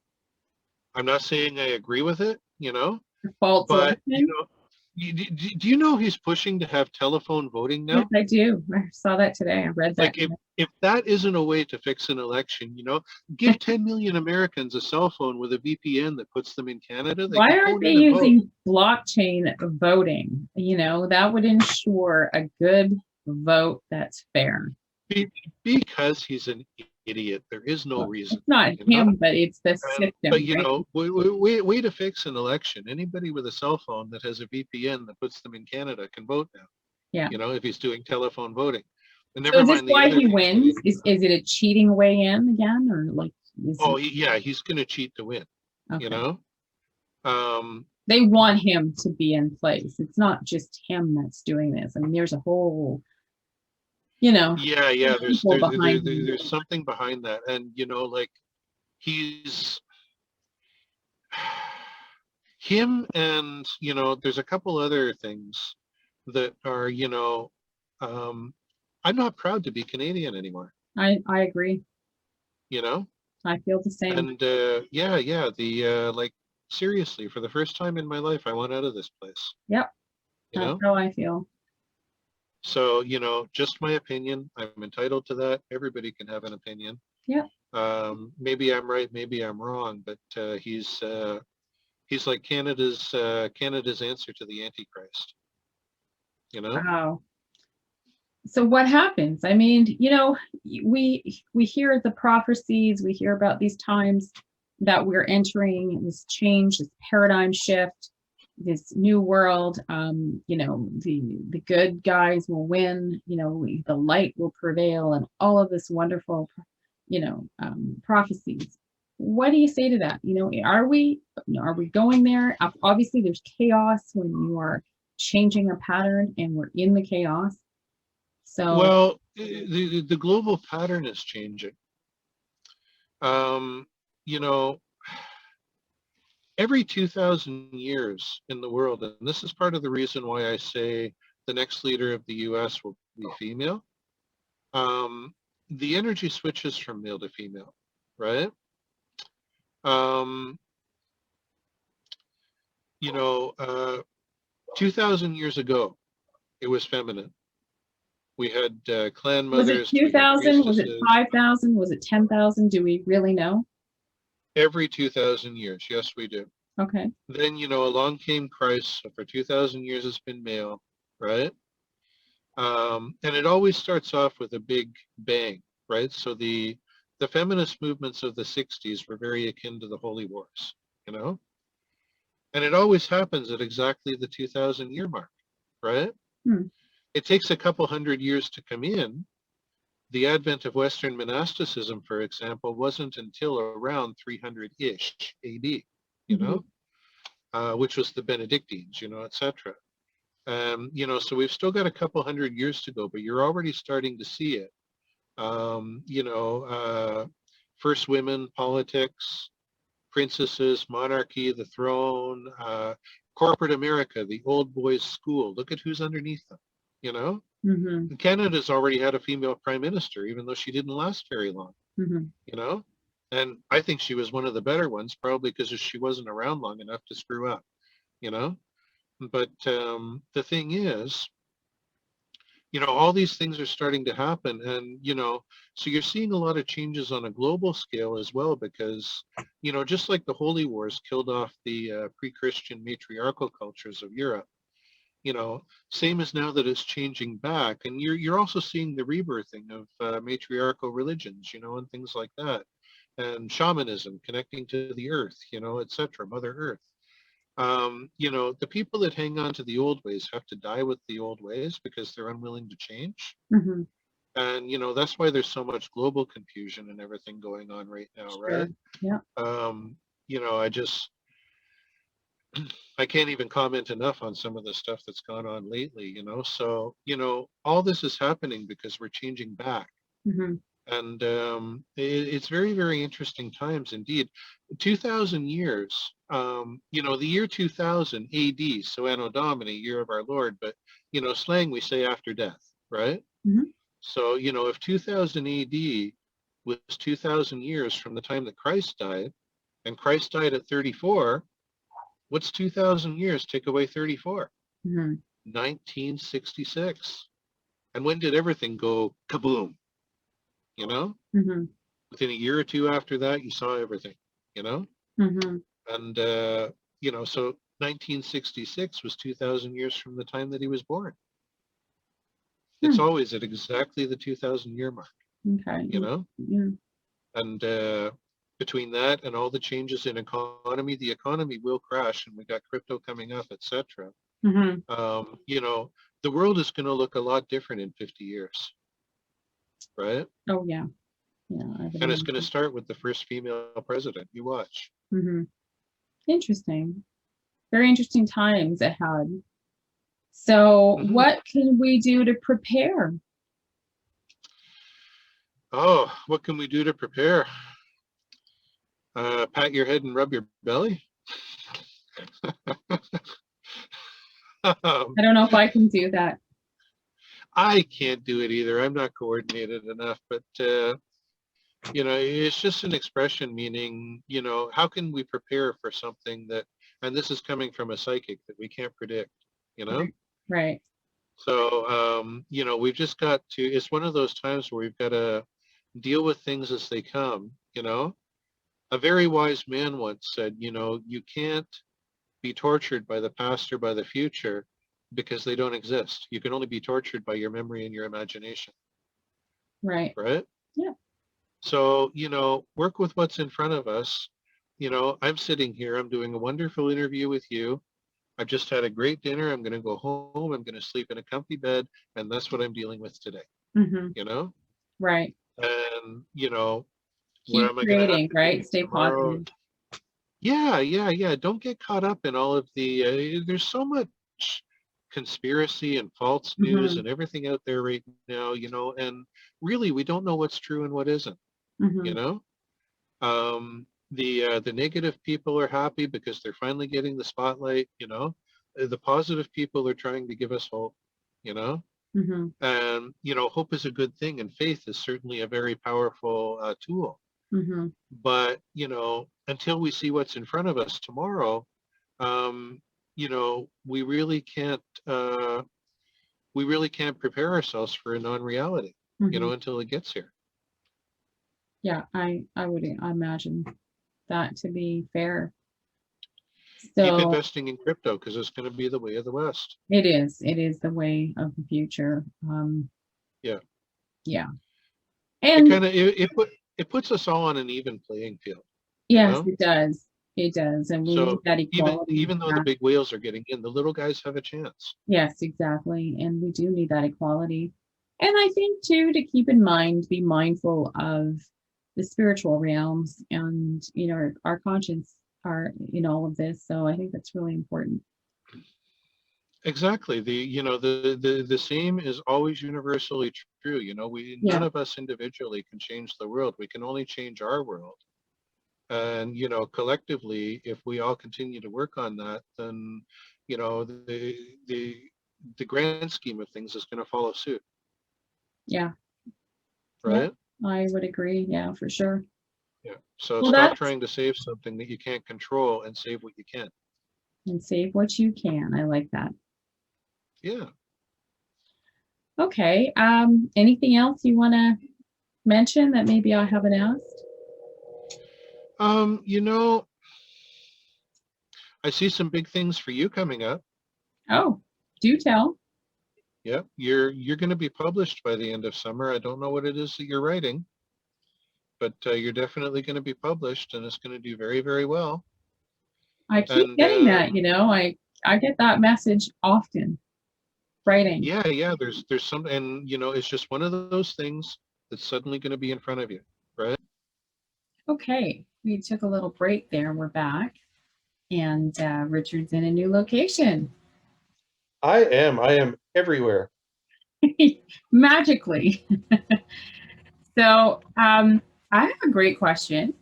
I'm not saying I agree with it, you know, false but you election. know, do you know he's pushing to have telephone voting Yes, now? I do. I saw that today. I read that. Like if that isn't a way to fix an election, you know, give 10 million Americans a cell phone with a VPN that puts them in Canada, they Why can aren't phone they in and vote. using blockchain voting? That would ensure a good vote that's fair. Because he's an idiot. There is no Well, reason, it's not you know? him, but it's the But system, you right? know, way to fix an election. Anybody with a cell phone that has a VPN that puts them in Canada can vote now. Yeah. You know, if he's doing telephone voting. And So never is this mind the why other he things that wins? Is it a cheating way in again, or like is oh it yeah, he's going to cheat to win. You okay? know, um, They want him to be in place. It's not just him that's doing this. I mean, there's a whole, yeah. people behind him. There's something behind that, and you know, like he's him, and you know, there's a couple other things that are, you know, um, I'm not proud to be Canadian anymore. I agree. You know, I feel the same. and yeah, the like seriously, for the first time in my life, I want out of this place. Yep, You that's know. how I feel. So, you know, just my opinion. I'm entitled to that. Everybody can have an opinion. Yep. Maybe I'm right, maybe I'm wrong, but he's like Canada's answer to the Antichrist. You know? Wow. So what happens? I mean, we hear the prophecies, we hear about these times that we're entering, this change, this paradigm shift, this new world. The good guys will win. The light will prevail, and all of this wonderful, prophecies. What do you say to that? Are we going there? Obviously, there's chaos when you are changing a pattern, and we're in the chaos. So, Well, the global pattern is changing. Um, you know, every 2,000 years in the world, and this is part of the reason why I say the next leader of the U.S. will be female. The energy switches from male to female, right? Um, you know, 2,000 years ago, it was feminine. We had clan was it mothers, we had 2,000? Was it priestesses. 5,000? Was it 10,000? Do we really know? Every 2,000 years, yes, we do. Okay. Then, along came Christ. So for 2,000 years, it's been male, right? And it always starts off with a big bang, right? So the feminist movements of the 60s were very akin to the Holy Wars, you know? And it always happens at exactly the 2,000 year mark, right? Hmm. It takes a couple hundred years to come in. The advent of Western monasticism, for example, wasn't until around 300-ish AD, Mm-hmm. which was the Benedictines, etc. So we've still got a couple hundred years to go, but you're already starting to see it. First women, politics, princesses, monarchy, the throne, corporate America, the old boys school. Look at who's underneath them, you know? Mm-hmm. Canada's already had a female prime minister, even though she didn't last very long, Mm-hmm. you know? And I think she was one of the better ones, probably because she wasn't around long enough to screw up, you know? But the thing is, all these things are starting to happen. And, so you're seeing a lot of changes on a global scale as well, because, just like the Holy Wars killed off the pre-Christian matriarchal cultures of Europe, same as now that it's changing back. And you're also seeing the rebirthing of matriarchal religions, and things like that. And shamanism, connecting to the earth, etc., Mother Earth. The people that hang on to the old ways have to die with the old ways because they're unwilling to change. Mm-hmm. And, that's why there's so much global confusion and everything going on right now, Sure. right? Yeah. I can't even comment enough on some of the stuff that's gone on lately, So, all this is happening because we're changing back. Mm-hmm. And it's very, very interesting times indeed. 2,000 years, the year 2000 AD, so Anno Domini, year of our Lord, but, slang we say after death, right? Mm-hmm. So, if 2000 AD was 2,000 years from the time that Christ died, and Christ died at 34, what's 2,000 years? Take away 34. Mm-hmm. 1966. And when did everything go kaboom? Mm-hmm. Within a year or two after that, you saw everything, Mm-hmm. and so 1966 was 2,000 years from the time that he was born. It's Hmm. always at exactly the 2,000 year mark, Okay. Yeah. and between that and all the changes in economy, the economy will crash, and we got crypto coming up, etc. Mm-hmm. The world is going to look a lot different in 50 years, right? Oh, yeah. Yeah. I would And it's going to imagine. start with the first female president. You watch. Mm-hmm. Interesting. Very interesting times ahead. So, Mm-hmm. what can we do to prepare? Oh, what can we do to prepare? Pat your head and rub your belly. I don't know if I can do that. I can't do it either. I'm not coordinated enough, but it's just an expression meaning, how can we prepare for something that, and this is coming from a psychic, that we can't predict, you know? Right. Right. So, we've just got to, it's one of those times where we've got to deal with things as they come, you know. A very wise man once said, you know, you can't be tortured by the past or by the future because they don't exist. You can only be tortured by your memory and your imagination, Right. right? Yeah. So, you know, work with what's in front of us. You know, I'm sitting here, I'm doing a wonderful interview with you. I've just had a great dinner. I'm going to go home. I'm going to sleep in a comfy bed. And that's what I'm dealing with today, Mm-hmm. you know? Right. And, you know, what Keep am I going to have creating, to right? do Stay tomorrow? positive. Yeah, yeah, yeah. Don't get caught up in all of the, there's so much conspiracy and false news Mm-hmm. and everything out there right now, you know, and really we don't know what's true and what isn't, you Mm-hmm. know? The negative people are happy because they're finally getting the spotlight, you know? The positive people are trying to give us hope, you know? Mm-hmm. And, you know, hope is a good thing and faith is certainly a very powerful tool. Mm-hmm. But, you know, until we see what's in front of us tomorrow, um, you know, we really can't prepare ourselves for a non-reality, you Mm-hmm. know, until it gets here. Yeah, I would imagine that to be fair. Keep So investing in crypto because it's going to be the way of the West. it is the way of the future. Yeah, Yeah. it And kind of it puts us all on an even playing field, you yes, know. it does. It does. And we need So that even equality. even though the Yeah. big whales are getting in, the little guys have a chance. Yes, exactly. And we do need that equality. And I think too, to keep in mind, be mindful of the spiritual realms and, you know, our conscience are in all of this. So I think that's really important. Exactly. The you know the same is always universally true. You know, we none Yeah. of us individually can change the world. We can only change our world. And you know, collectively, if we all continue to work on that, then you know the the grand scheme of things is going to follow suit, Yeah. Yeah. right? I would agree. Yeah, for sure. Yeah. So Well, stop that's trying to save something that you can't control and save what you can. and save what you can. I like that. Yeah. Okay. Anything else you want to mention that maybe I haven't asked? You know, I see some big things for you coming up. Oh, do tell. Yeah, you're going to be published by the end of summer. I don't know what it is that you're writing, but you're definitely going to be published, and it's going to do very, very well. I keep And getting that, I get that message often. Writing. yeah, yeah, there's some, and you know, it's just one of those things that's suddenly going to be in front of you, right? Okay, we took a little break there. We're back, and Richard's in a new location. I am everywhere. Magically. So, I have a great question.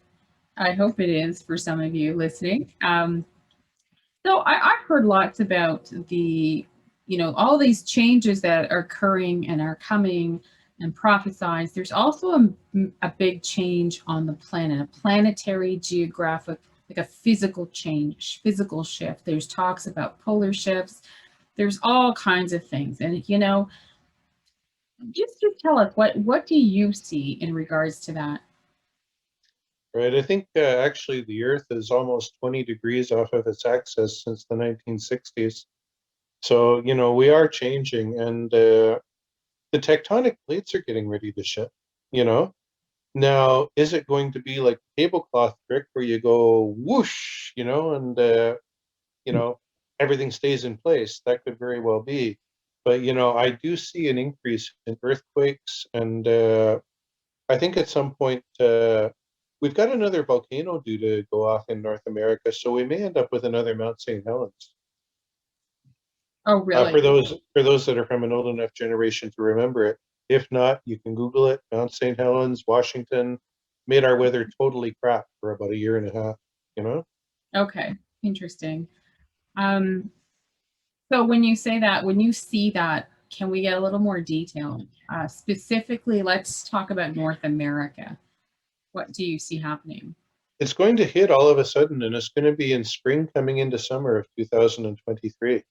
I hope it is for some of you listening. So, I've heard lots about all these changes that are occurring and are coming and prophesized. There's also a big change on the planet, a planetary geographic, like a physical change, physical shift. There's talks about polar shifts. There's all kinds of things. And, just tell us what do you see in regards to that? Right. I think actually the Earth is almost 20 degrees off of its axis since the 1960s. So, you know, we are changing and the tectonic plates are getting ready to shift, you know. Now, is it going to be like the tablecloth trick where you go whoosh, you know, and, you know, everything stays in place? That could very well be. But, you know, I do see an increase in earthquakes and I think at some point we've got another volcano due to go off in North America, so we may end up with another Mount St. Helens. Oh, For really? those that are from an old enough generation to remember it. If not, you can Google it. Mount St. Helens, Washington, made our weather totally crap for about a year and a half. You know, Okay, interesting. Um, so when you say that, when you see that, can we get a little more detail? Specifically, let's talk about North America. What do you see happening? it's going to hit all of a sudden, and it's going to be in spring coming into summer of 2023.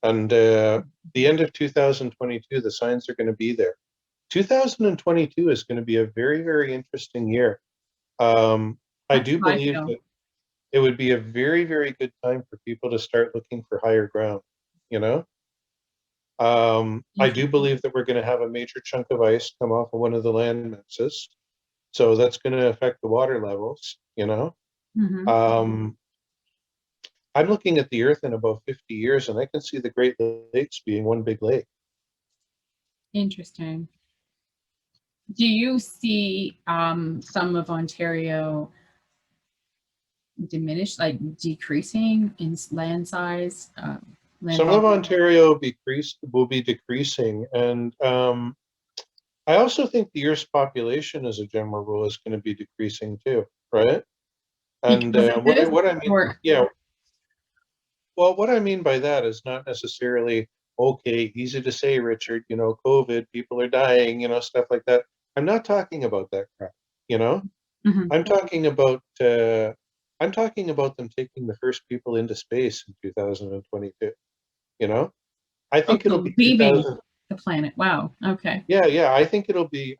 And the end of 2022, the signs are going to be there. 2022 is going to be a very, very interesting year. I That's do how I believe feel. that it would be a very, very good time for people to start looking for higher ground, you know? I do Interesting. believe that we're going to have a major chunk of ice come off of one of the land masses. So that's going to affect the water levels, you know? Hmm. Um, I'm looking at the Earth in about 50 years, and I can see the Great Lakes being one big lake. Interesting. Do you see some of Ontario diminish, like decreasing in land size, Some of landfall? Ontario will be decreasing, and I also think the Earth's population, as a general rule, is going to be decreasing too, right? And Because of this, what I mean, or yeah, well, what I mean by that is not necessarily okay, easy to say, Richard. You know, COVID, people are dying, you know, stuff like that. I'm not talking about that crap. You know, Mhm. I'm talking about I'm talking about them taking the first people into space in 2022. You know, I Oh, think it'll so be leaving 2000. the planet. Wow. Okay. Yeah, yeah. I think it'll be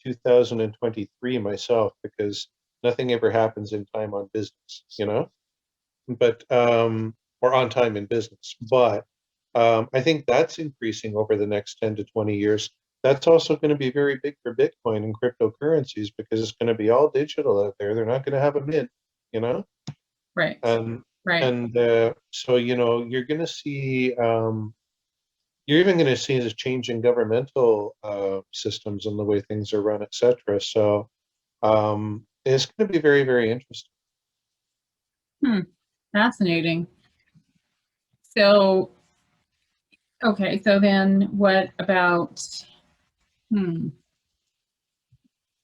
2023 myself because nothing ever happens in time on business. You know, but or on time in business. But I think that's increasing over the next 10 to 20 years. That's also going to be very big for Bitcoin and cryptocurrencies because it's going to be all digital out there. They're not going to have a mint, you know? Right. And Right. so, you know, you're going to see, you're even going to see this change in governmental systems and the way things are run, etc. So it's going to be very, very interesting. Hmm. Fascinating. So, okay. So then what about, hmm,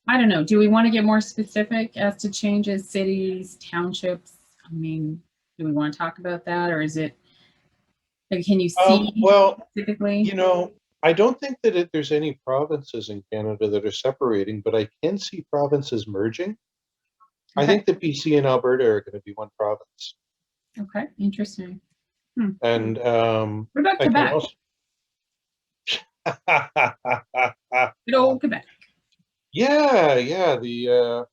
I don't know. Do we want to get more specific as to changes, cities, townships? I mean, do we want to talk about that, or is it, like, can you see Well, specifically? you know, I don't think that there's any provinces in Canada that are separating, but I can see provinces merging. I Okay. think that BC and Alberta are going to be one province, Okay. Interesting. Hmm. and What about I can Quebec? also. Good old Quebec. Yeah, yeah. You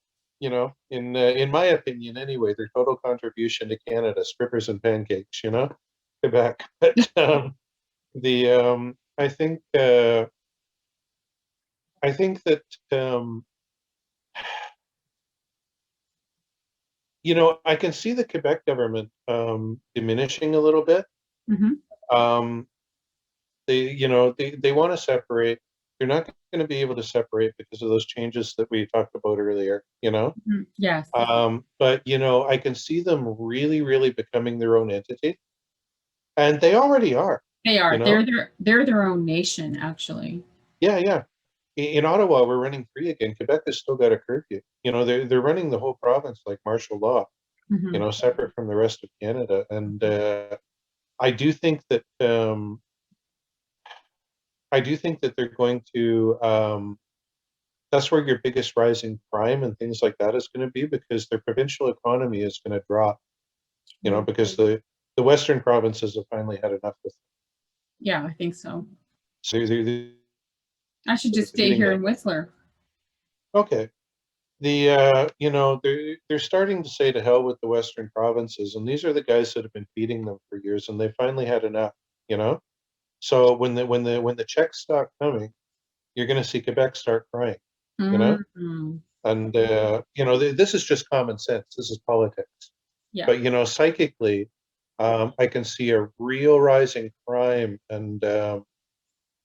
know, in my opinion, anyway, their total contribution to Canada, strippers and pancakes. You know, Quebec. But I think that um, you know, I can see the Quebec government diminishing a little bit. Hmm. Um, you know, they want to separate. They're not going to be able to separate because of those changes that we talked about earlier, you know. Yes, But you know, I can see them really, really becoming their own entity, and they already are. they You are. know, They're their own nation, actually. yeah, yeah. In Ottawa, we're running free again. Quebec has still got a curfew. You know, they're running the whole province like martial law. You Hmm. know, separate from the rest of Canada, and I do think that they're going to. That's where your biggest rising crime and things like that is going to be because their provincial economy is going to drop. You know, True. because the western provinces have finally had enough with it. Yeah, I think so. So they're I should just stay doing here that. in Whistler. Okay. You know, they're starting to say to hell with the western provinces, and these are the guys that have been feeding them for years, and they finally had enough. You know, so when the checks stop coming, you're going to see Quebec start crying. You know, Mm-hmm. and you know, this is just common sense. This is politics. Yeah. But you know, psychically, I can see a real rise in crime, and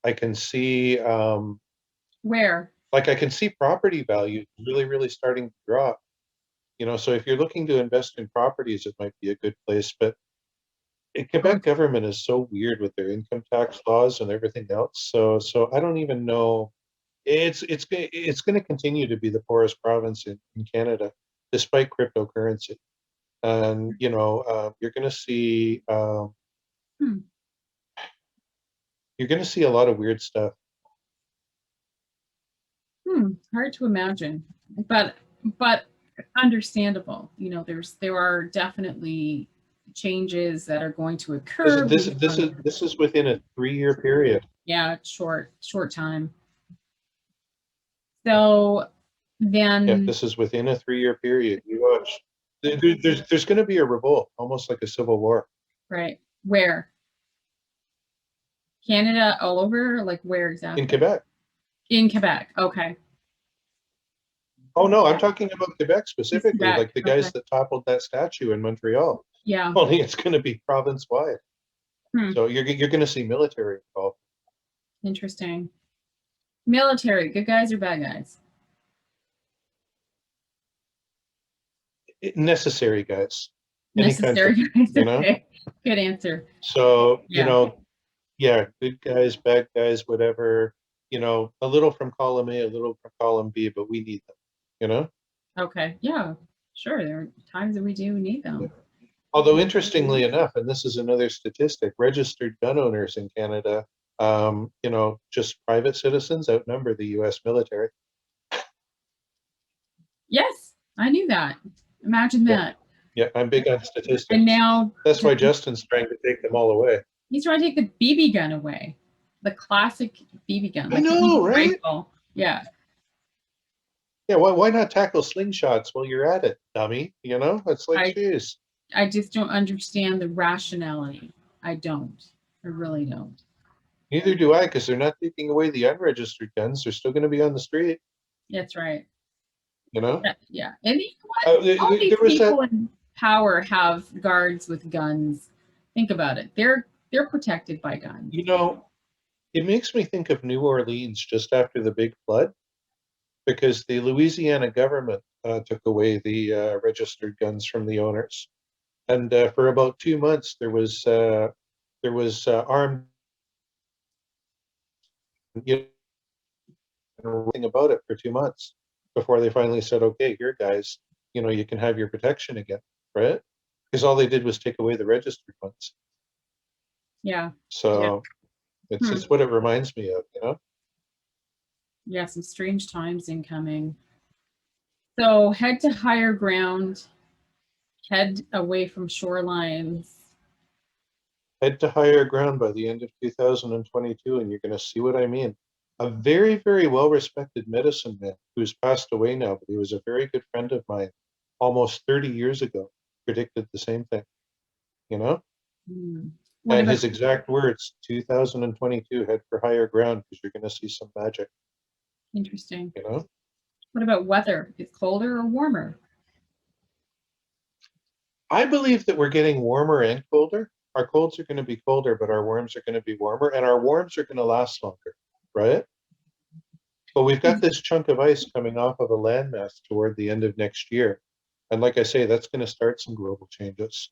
I can see Where? like I can see property value really, really starting to drop. You know, so if you're looking to invest in properties, it might be a good place. But the Oh, Quebec government is so weird with their income tax laws and everything else. So I don't even know. It's going to continue to be the poorest province in Canada, despite cryptocurrency. And you know, hmm. you're going to see a lot of weird stuff. Hard to imagine, but but understandable. You know, there are definitely changes that are going to This occur this based this on, is this is within a 3-year period. yeah, short time. So Yeah, then, this is within a 3-year period. You watch. There's going to be a revolt, almost like a civil war. right, where? Canada, all over? Like where In exactly? Quebec. In Quebec. Okay. Oh no, I'm talking about Quebec specifically, Quebec. like the Okay. guys that toppled that statue in Montreal. Yeah. Only it's going to be province wide. Hmm. So you're going to see military involved. Interesting. Military, good guys or bad guys? Necessary guys. Any Necessary country, guys. you know. Okay. Good answer. So you Yeah. know, yeah, good guys, bad guys, whatever. You know, a little from column A, a little from column B, but we need them. You know. Okay. Yeah. Sure. There are times that we do need them. Yeah. Although interestingly enough, and this is another statistic, registered gun owners in Canada, you know, just private citizens outnumber the U.S. military. Yes, I knew that. Imagine Yeah. that. Yeah, I'm big on statistics. And now That's why Justin's trying to take them all away. he's trying to take the BB gun away. The classic BB gun. I Like know, right? rifle. Yeah. Yeah, why not tackle slingshots while you're at it, dummy? You know, it's like, geez. I just don't understand the rationality. I don't. I really don't. Neither do I, because they're not taking away the unregistered guns. They're still going to be on the street. That's right. You know. Yeah. And you know what? All these people in power have guards with guns. Think about it. They're protected by guns. You know, it makes me think of New Orleans just after the big flood, because the Louisiana government took away the registered guns from the owners, and for about 2 months there was armed. You know, nothing about it for 2 months before they finally said, "Okay, here, guys, you know, you can have your protection again," right? Because all they did was take away the registered ones. Yeah. So it's what it reminds me of, you know. Yeah, some strange times incoming. So head to higher ground, head away from shorelines. Head to higher ground by the end of 2022, and you're going to see what I mean. A very, very well-respected medicine man who's passed away now, but he was a very good friend of mine almost 30 years ago, predicted the same thing, you know? And his exact words, 2022, head for higher ground because you're going to see some magic. Interesting. You know? What about weather? Is colder or warmer? I believe that we're getting warmer and colder. Our colds are going to be colder, but our warms are going to be warmer, and our warms are going to last longer, right? But we've got this chunk of ice coming off of a landmass toward the end of next year. And like I say, that's going to start some global changes.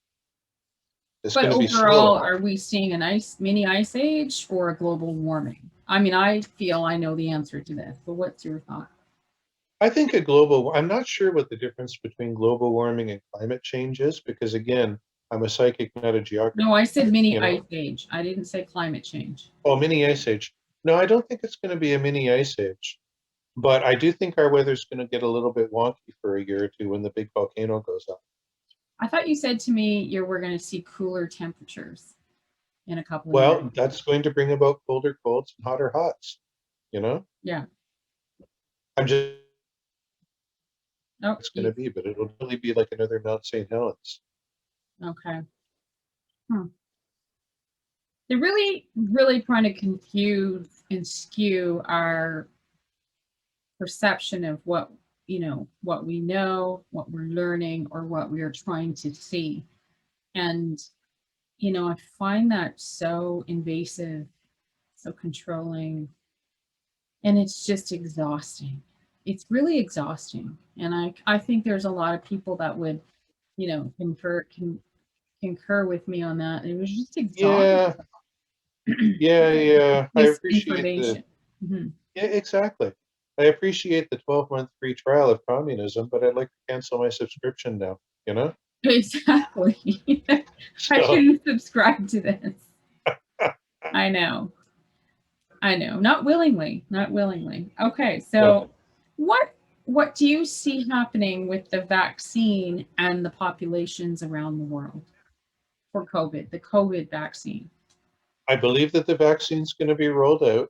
It's But going to be overall, slow. are we seeing a mini ice age or a global warming? I mean, I feel I know the answer to this, but what's your thought? I think I'm not sure what the difference between global warming and climate change is, because again, I'm a psychic, not a geographer. No, I said mini ice age. I didn't say climate change. Oh, mini ice age. No, I don't think it's going to be a mini ice age. But I do think our weather's going to get a little bit wonky for a year or two when the big volcano goes up. I thought you said to me we're going to see cooler temperatures in a couple of Well, years. that's going to bring about colder colds and hotter hots, you know? Yeah. I'm just Oh, it's going to be, but it'll really be like another Mount St. Helens. Okay. They're really, really trying to confuse and skew our perception of what what we know, what we're learning, or what we are trying to see. And I find that so invasive, so controlling, and it's just exhausting. It's really exhausting. And I think there's a lot of people that would, concur with me on that. It was just exhausting. Yeah. I appreciate Information. Yeah, exactly. I appreciate the 12-month free trial of communism, but I'd like to cancel my subscription now, you know? Exactly. I shouldn't subscribe to this. I know. Not willingly. Okay, so what do you see happening with the vaccine and the populations around the world for COVID, the COVID vaccine? I believe that the vaccine's going to be rolled out.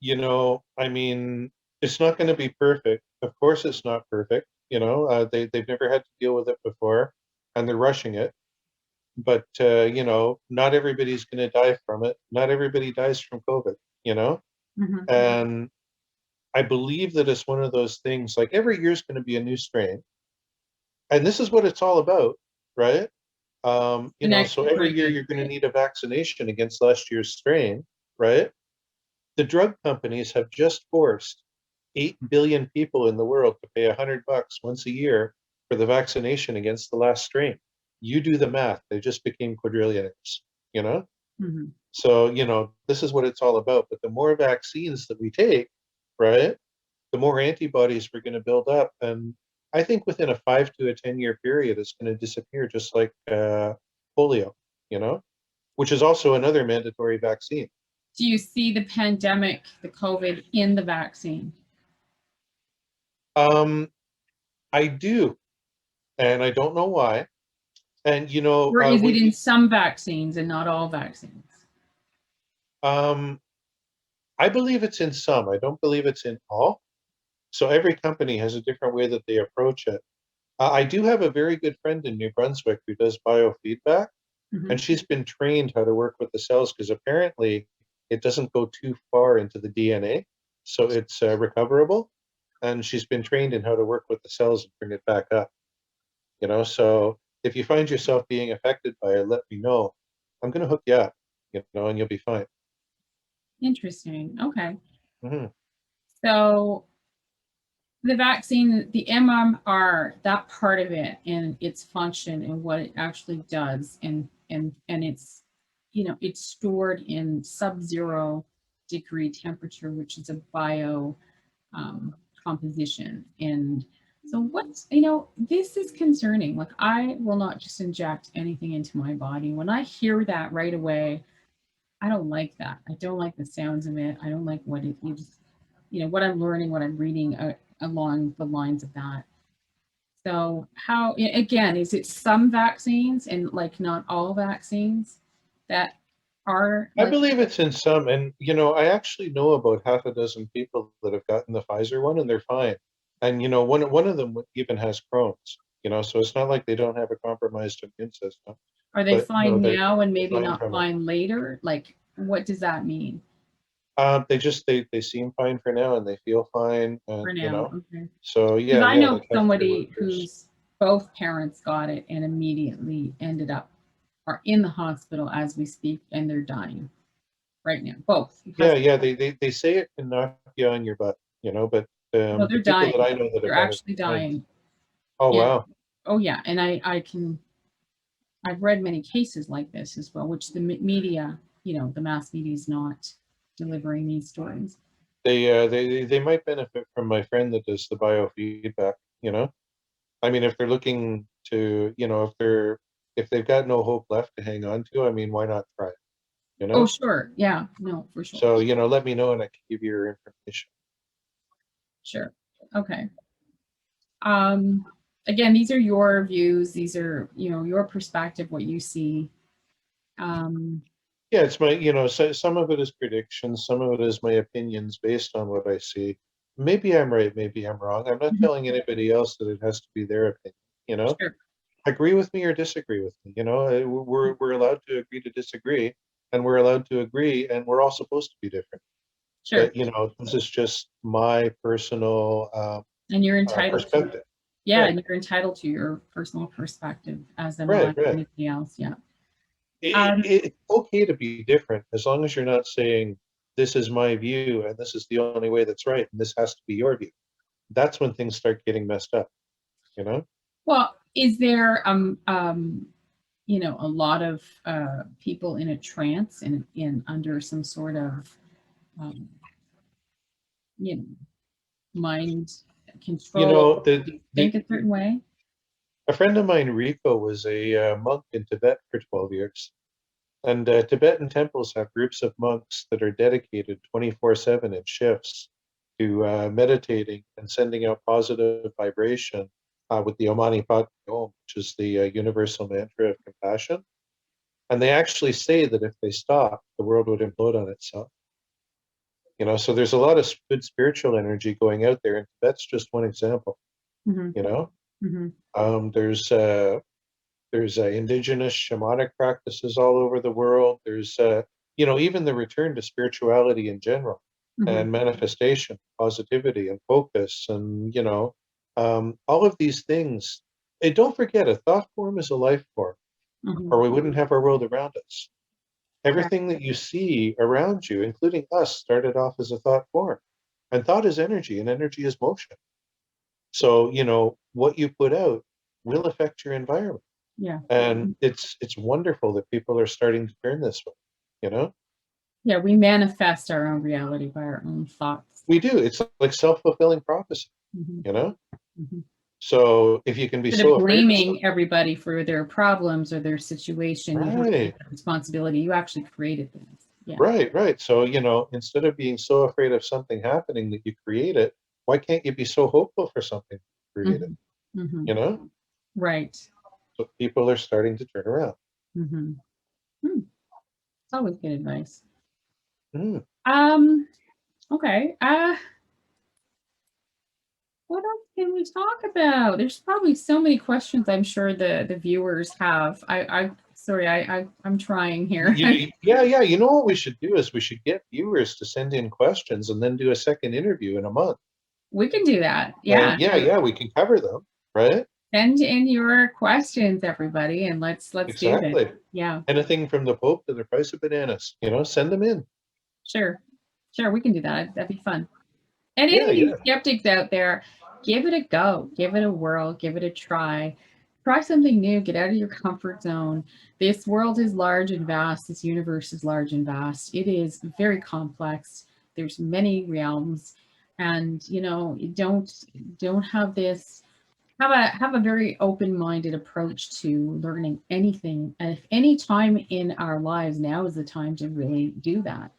I mean, it's not going to be perfect. Of course, it's not perfect. They've never had to deal with it before, and they're rushing it. But not everybody's going to die from it. Not everybody dies from COVID. You know, Mhm. and I believe that it's one of those things. Like every year is going to be a new strain, and this is what it's all about, right? The next So every year strain, you're going to right? need a vaccination against last year's strain, right? The drug companies have just forced 8 billion people in the world to pay $100 once a year for the vaccination against the last strain. You do the math, they just became quadrillionaires, you know? Mhm. So, this is what it's all about. But the more vaccines that we take, right, the more antibodies we're going to build up. And I think within a 5 to 10 year period, it's going to disappear just like polio, you know, which is also another mandatory vaccine. Do you see the pandemic, the COVID, in the vaccine? Um, I do, and I don't know why. And Or is it what in some vaccines and not all vaccines? um, I believe it's in some. I don't believe it's in all. So every company has a different way that they approach it. I do have a very good friend in New Brunswick who does biofeedback, Mhm. and she's been trained how to work with the cells because apparently it doesn't go too far into the DNA, so it's recoverable. And she's been trained in how to work with the cells and bring it back up. So if you find yourself being affected by it, let me know. I'm going to hook you up, and you'll be fine. Interesting. Okay. Hmm. So the vaccine, the MMR, that part of it and its function and what it actually does, and it's, it's stored in sub-zero degree temperature, which is a bio composition. And so what's, this is concerning. Like I will not just inject anything into my body. When I hear that right away, I don't like that. I don't like the sounds of it. I don't like what it is, what I'm learning, what I'm reading along the lines of that. So how, again, is it some vaccines and like not all vaccines that are I like, believe it's in some, and I actually know about half a dozen people that have gotten the Pfizer one, and they're fine. And one of them even has Crohn's. So it's not like they don't have a compromised immune system, are they but fine they're now and maybe fine not from it. fine later? Like, what does that mean They seem fine for now, and they feel fine, and for now? Okay. so Because yeah, I yeah, know like healthcare somebody workers. whose both parents got it and immediately ended up are in the hospital as we speak, and they're dying right now. Both Yeah, husband. yeah, they say it can knock you on your butt, but No, the they're people that dying. I know that They're have got it, actually fine. dying. Oh And wow. oh yeah, and I've read many cases like this as well, which the media, the mass media is not delivering these stories. They might benefit from my friend that does the biofeedback, I mean, if they're looking to, if they've got no hope left to hang on to, I mean, why not try it, you Oh know? sure, yeah, no, for sure, So, let me know and I can give you your information. sure, okay. Um, again, these are your views. These are, your perspective, what you see. Um, Yeah, it's my, so some of it is predictions, some of it is my opinions based on what I see. Maybe I'm right, maybe I'm wrong. I'm not mhm, telling anybody else that it has to be their opinion, you know? sure, Agree with me or disagree with me, we're allowed to agree to disagree, and we're allowed to agree, and we're all supposed to be different. sure. But this is just my personal And you're entitled to, perspective. yeah, Right, and you're entitled to your personal perspective, as am right, I, right. anybody else. Yeah. It, Um, it's okay to be different as long as you're not saying this is my view and this is the only way that's right and this has to be your view. That's when things start getting messed up, you know? well, is there a lot of people in a trance and in under some sort of um, you know mind You control, know, think a certain way? a friend of mine, Rico, was a monk in Tibet for 12 years. And Tibetan temples have groups of monks that are dedicated 24/7 in shifts to meditating and sending out positive vibration with the Omani Padme, which is the universal mantra of compassion. And they actually say that if they stop, the world would implode on itself. So there's a lot of good spiritual energy going out there, and that's just one example. Mm-hmm. You know, Mm-hmm. there's indigenous shamanic practices all over the world. There's even the return to spirituality in general, and manifestation, positivity, and focus, and all of these things. And don't forget, a thought form is a life form, or we wouldn't have our world around us. Everything that you see around you, including us, started off as a thought form. And thought is energy, and energy is motion. So, what you put out will affect your environment. Yeah. And it's wonderful that people are starting to turn this way. Yeah, we manifest our own reality by our own thoughts. We do. It's like self-fulfilling prophecy, So if you can be Instead so of afraid of blaming everybody for their problems or their situation, you have to take that responsibility. You actually created this. Yeah. Right. So, instead of being so afraid of something happening that you create it, why can't you be so hopeful for something created? Right. So people are starting to turn around. It's always good advice. Mm. Okay. What else can we talk about? There's probably so many questions I'm sure the viewers have. I'm trying here. Yeah. You know what we should do is we should get viewers to send in questions and then do a second interview in a month. We can do that. Yeah. Yeah, we can cover them, right? Send in your questions, everybody, and let's do it. Yeah. Anything from the Pope to the price of bananas, send them in. Sure, we can do that. That'd be fun. And any of you skeptics out there, give it a go, give it a whirl, give it a try. Try something new, get out of your comfort zone. This world is large and vast. This universe is large and vast. It is very complex. There's many realms. And don't have this, have a very open-minded approach to learning anything. And if any time in our lives, now is the time to really do that.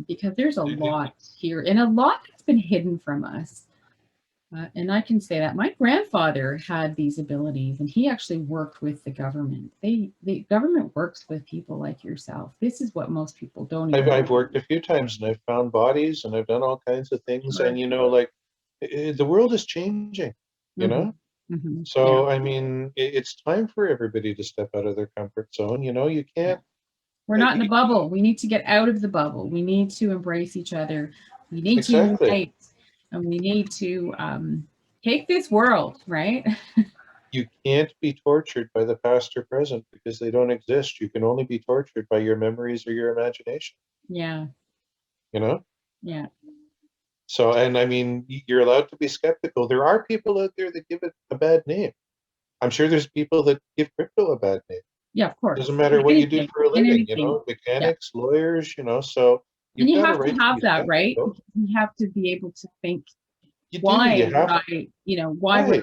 Because there's a lot here and a lot that's been hidden from us. And I can say that my grandfather had these abilities and he actually worked with the government. The government works with people like yourself. This is what most people don't even I've worked a few times and I've found bodies and I've done all kinds of things. Sure. And, the world is changing, So, I mean, it's time for everybody to step out of their comfort zone. You can't. We're not in the bubble. We need to get out of the bubble. We need to embrace each other. We need to unite. And we need to take this world, right? You can't be tortured by the past or present because they don't exist. You can only be tortured by your memories or your imagination. Yeah. Yeah. So, and I mean, you're allowed to be skeptical. There are people out there that give it a bad name. I'm sure there's people that give crypto a bad name. Yeah, of course. Doesn't matter what you do for a living, mechanics, lawyers, so and you have to have that, right? You have to be able to think, why would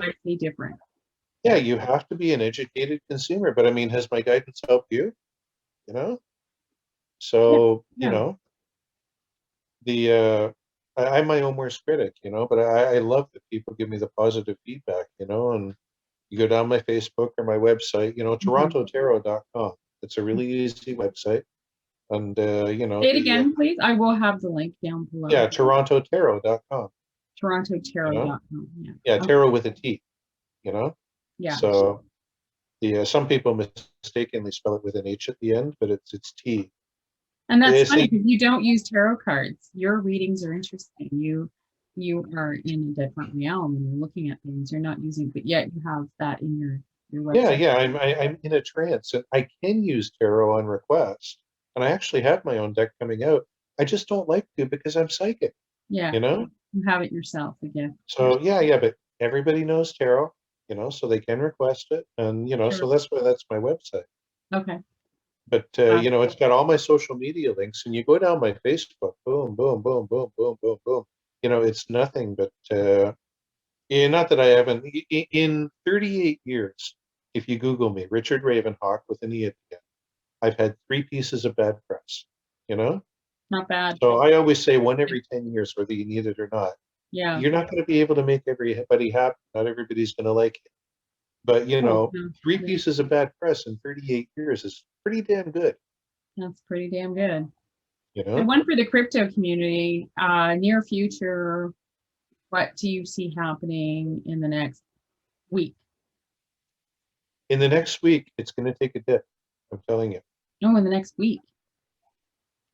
I say different? Yeah, you have to be an educated consumer. But I mean, has my guidance helped you? So, I'm my own worst critic, but I love that people give me the positive feedback, and you go down my Facebook or my website, TorontoTarot.com. It's a really easy website. And, Say it again, please. I will have the link down below. Yeah, TorontoTarot.com. TorontoTarot.com. Yeah, tarot with a T, Yeah. So some people mistakenly spell it with an H at the end, but it's T. And that's funny because you don't use tarot cards. Your readings are interesting. You are in a different realm and you're looking at things. You're not using, but yet you have that in your website. Yeah. I'm in a trance and I can use tarot on request. And I actually have my own deck coming out. I just don't like to because I'm psychic. Yeah. You have it yourself again. So but everybody knows tarot, so they can request it. And, so that's why that's my website. Okay. But, it's got all my social media links and you go down my Facebook, boom, boom, boom, boom, boom, boom, boom. It's nothing but, not that I haven't, in 38 years, if you Google me, Richard Ravenhawke with an E at the end, I've had 3 pieces of bad press, Not bad. So I always say one every 10 years, whether you need it or not. Yeah. You're not going to be able to make everybody happy. Not everybody's going to like it. But, 3 pieces of bad press in 38 years is pretty damn good. That's pretty damn good. you And know? one for the crypto community, near future, what do you see happening in the next week? In the next week, it's going to take a dip. I'm telling you. Oh, in the next week.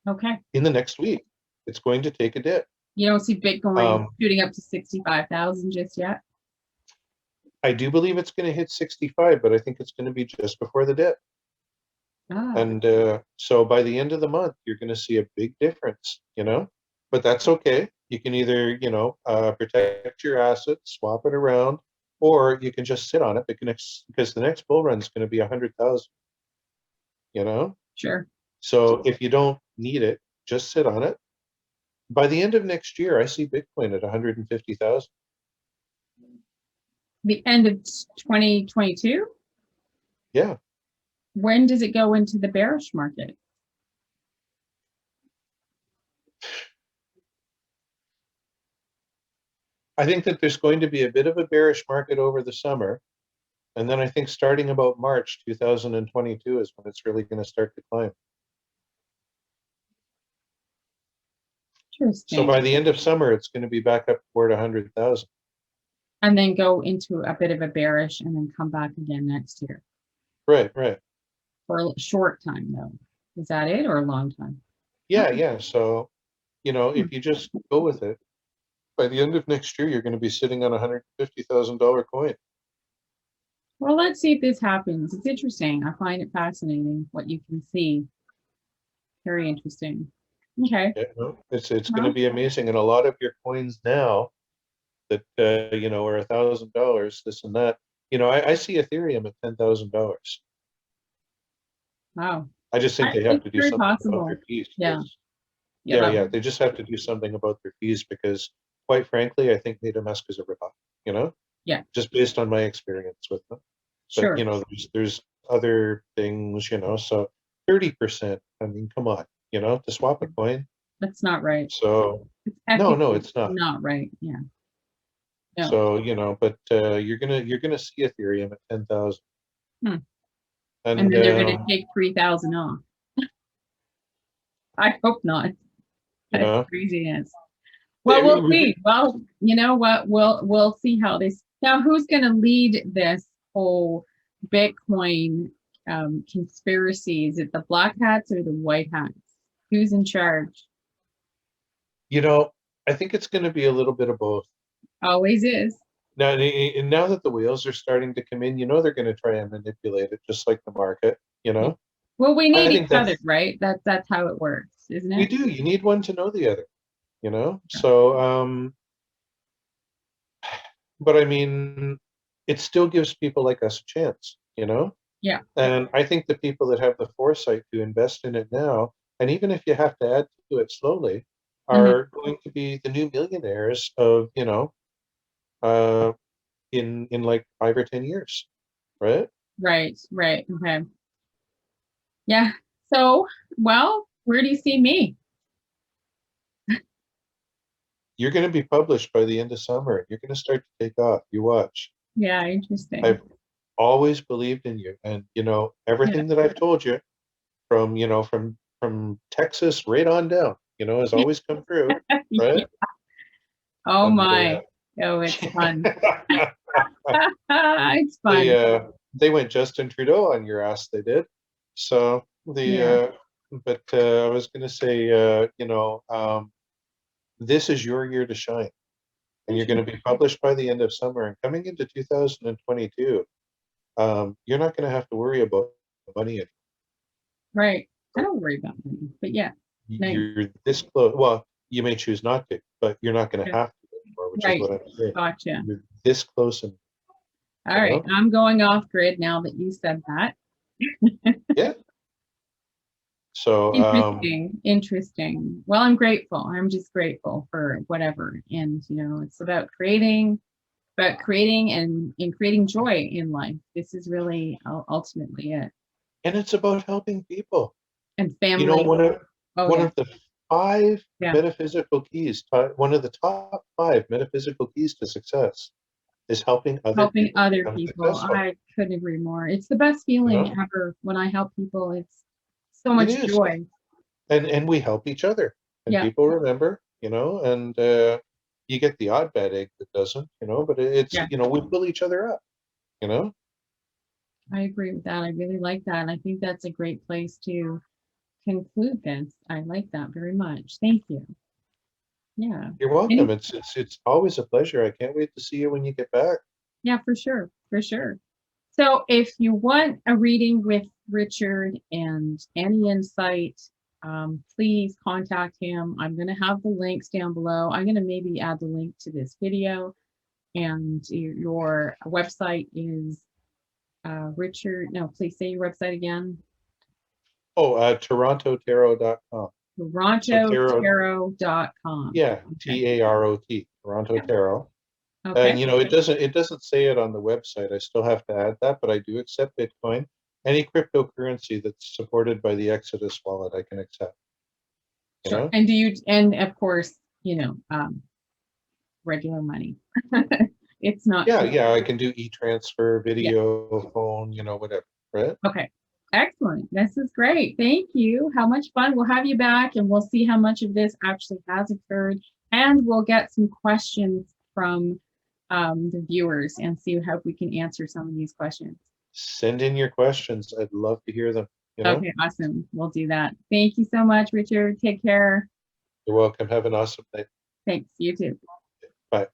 Okay. In the next week, it's going to take a dip. You don't see Bitcoin Um, shooting up to 65,000 just yet? I do believe it's going to hit 65, but I think it's going to be just before the dip. Ah, And so by the end of the month, you're going to see a big difference, you know? But that's okay. You can either, protect your assets, swap it around, or you can just sit on it because the next bull run is going to be 100,000, you know? sure. So if you don't need it, just sit on it. By the end of next year, I see Bitcoin at 150,000. The end of 2022? Yeah. When does it go into the bearish market? I think that there's going to be a bit of a bearish market over the summer. And then I think starting about March 2022 is when it's really going to start to climb. So Interesting. by the end of summer, it's going to be back up toward 100,000. And then go into a bit of a bearish and then come back again next year. Right, right. For a short time, though. Is that it, or a long time? Yeah, Okay. yeah. So, if you just go with it, by the end of next year, you're going to be sitting on a $150,000 coin. Well, let's see if this happens. It's interesting. I find it fascinating what you can see. Very interesting. Okay. Yeah, no, it's going to Well, be amazing. And a lot of your coins now that, are $1,000, this and that, I see Ethereum at $10,000. wow. I just think they have It's to do very something about possible. their fees. Yeah. Yeah, they just have to do something about their fees because, quite frankly, I think MetaMask is a ripoff, Yeah. just based on my experience with them. But, Sure. there's other things, so 30%, I mean, come on, to swap a coin. That's not right. So, It's no, ethically it's not. not right. Yeah. No. So, but you're gonna see Ethereum at 10,000. Hmm. And And then they're going to take 3,000 off. I hope not. That's craziness. Well, we'll see. Well, you know what? We'll see how this. Now, who's going to lead this whole Bitcoin conspiracy? Is it the black hats or the white hats? Who's in charge? I think it's going to be a little bit of both. Always is. Now, and now that the whales are starting to come in, they're going to try and manipulate it just like the market, Well, we I need think each other, right? That's how it works, isn't We it? do. You need one to know the other, So, but I mean, it still gives people like us a chance. Yeah. And I think the people that have the foresight to invest in it now, and even if you have to add to it slowly, are going to be the new millionaires of, in like 5 or 10 years, right? Right. Okay. Yeah. So, well, where do you see me? You're going to be published by the end of summer. You're going to start to take off. You watch. Yeah, interesting. I've always believed in you, and everything that I've told you, from Texas right on down, has always come through, right? Yeah. Oh And, my. Oh, it's fun. It's fun. they went Justin Trudeau on your ass. They did. So but I was going to say, this is your year to shine, and you're going to be published by the end of summer. And coming into 2022, you're not going to have to worry about money anymore. Right. I don't worry about money, but yeah. Nice. You're this close. Well, you may choose not to, but you're not going to have to anymore, which is what I'm saying. Gotcha. You're this close. And, all right. I'm going off grid now that you said that. Yeah. So interesting. Well, I'm grateful. I'm just grateful for whatever. And it's about creating and creating joy in life. This is really ultimately it. And it's about helping people. And family. One of the 5 metaphysical keys, one of the top 5 metaphysical keys to success is helping other people. I couldn't agree more. It's the best feeling ever when I help people. It's so much joy. and we help each other, and Yeah. people remember, you know, and you get the odd bad egg that doesn't, you know, but it's, Yeah. you know, we pull each other up, you know. I agree with that. I really like that. And I think that's a great place to conclude this. I like that very much. Thank you. Yeah. You're welcome. Any, It's always a pleasure. I can't wait to see you when you get back. yeah, for sure. For sure. So if you want a reading with Richard and any insight, please contact him. I'm going to have the links down below. I'm going to maybe add the link to this video. And your website is Richard. No, please say your website again. Oh, TorontoTarot.com. TorontoTarot.com. Yeah, Okay. TAROT, Toronto Tarot. Okay. And you know, it doesn't say it on the website. I still have to add that, but I do accept Bitcoin. Any cryptocurrency that's supported by the Exodus wallet, I can accept. You Sure. know? And do you, and of course, regular money. It's not. Yeah, I can do e-transfer, Yeah. video, phone, you know, whatever, right? Okay. Excellent. This is great. Thank you. How much fun. We'll have you back and we'll see how much of this actually has occurred. And we'll get some questions from the viewers and see how we can answer some of these questions. Send in your questions. I'd love to hear them. You know? Okay, awesome. We'll do that. Thank you so much, Richard. Take care. You're welcome. Have an awesome day. Thanks. You too. Bye.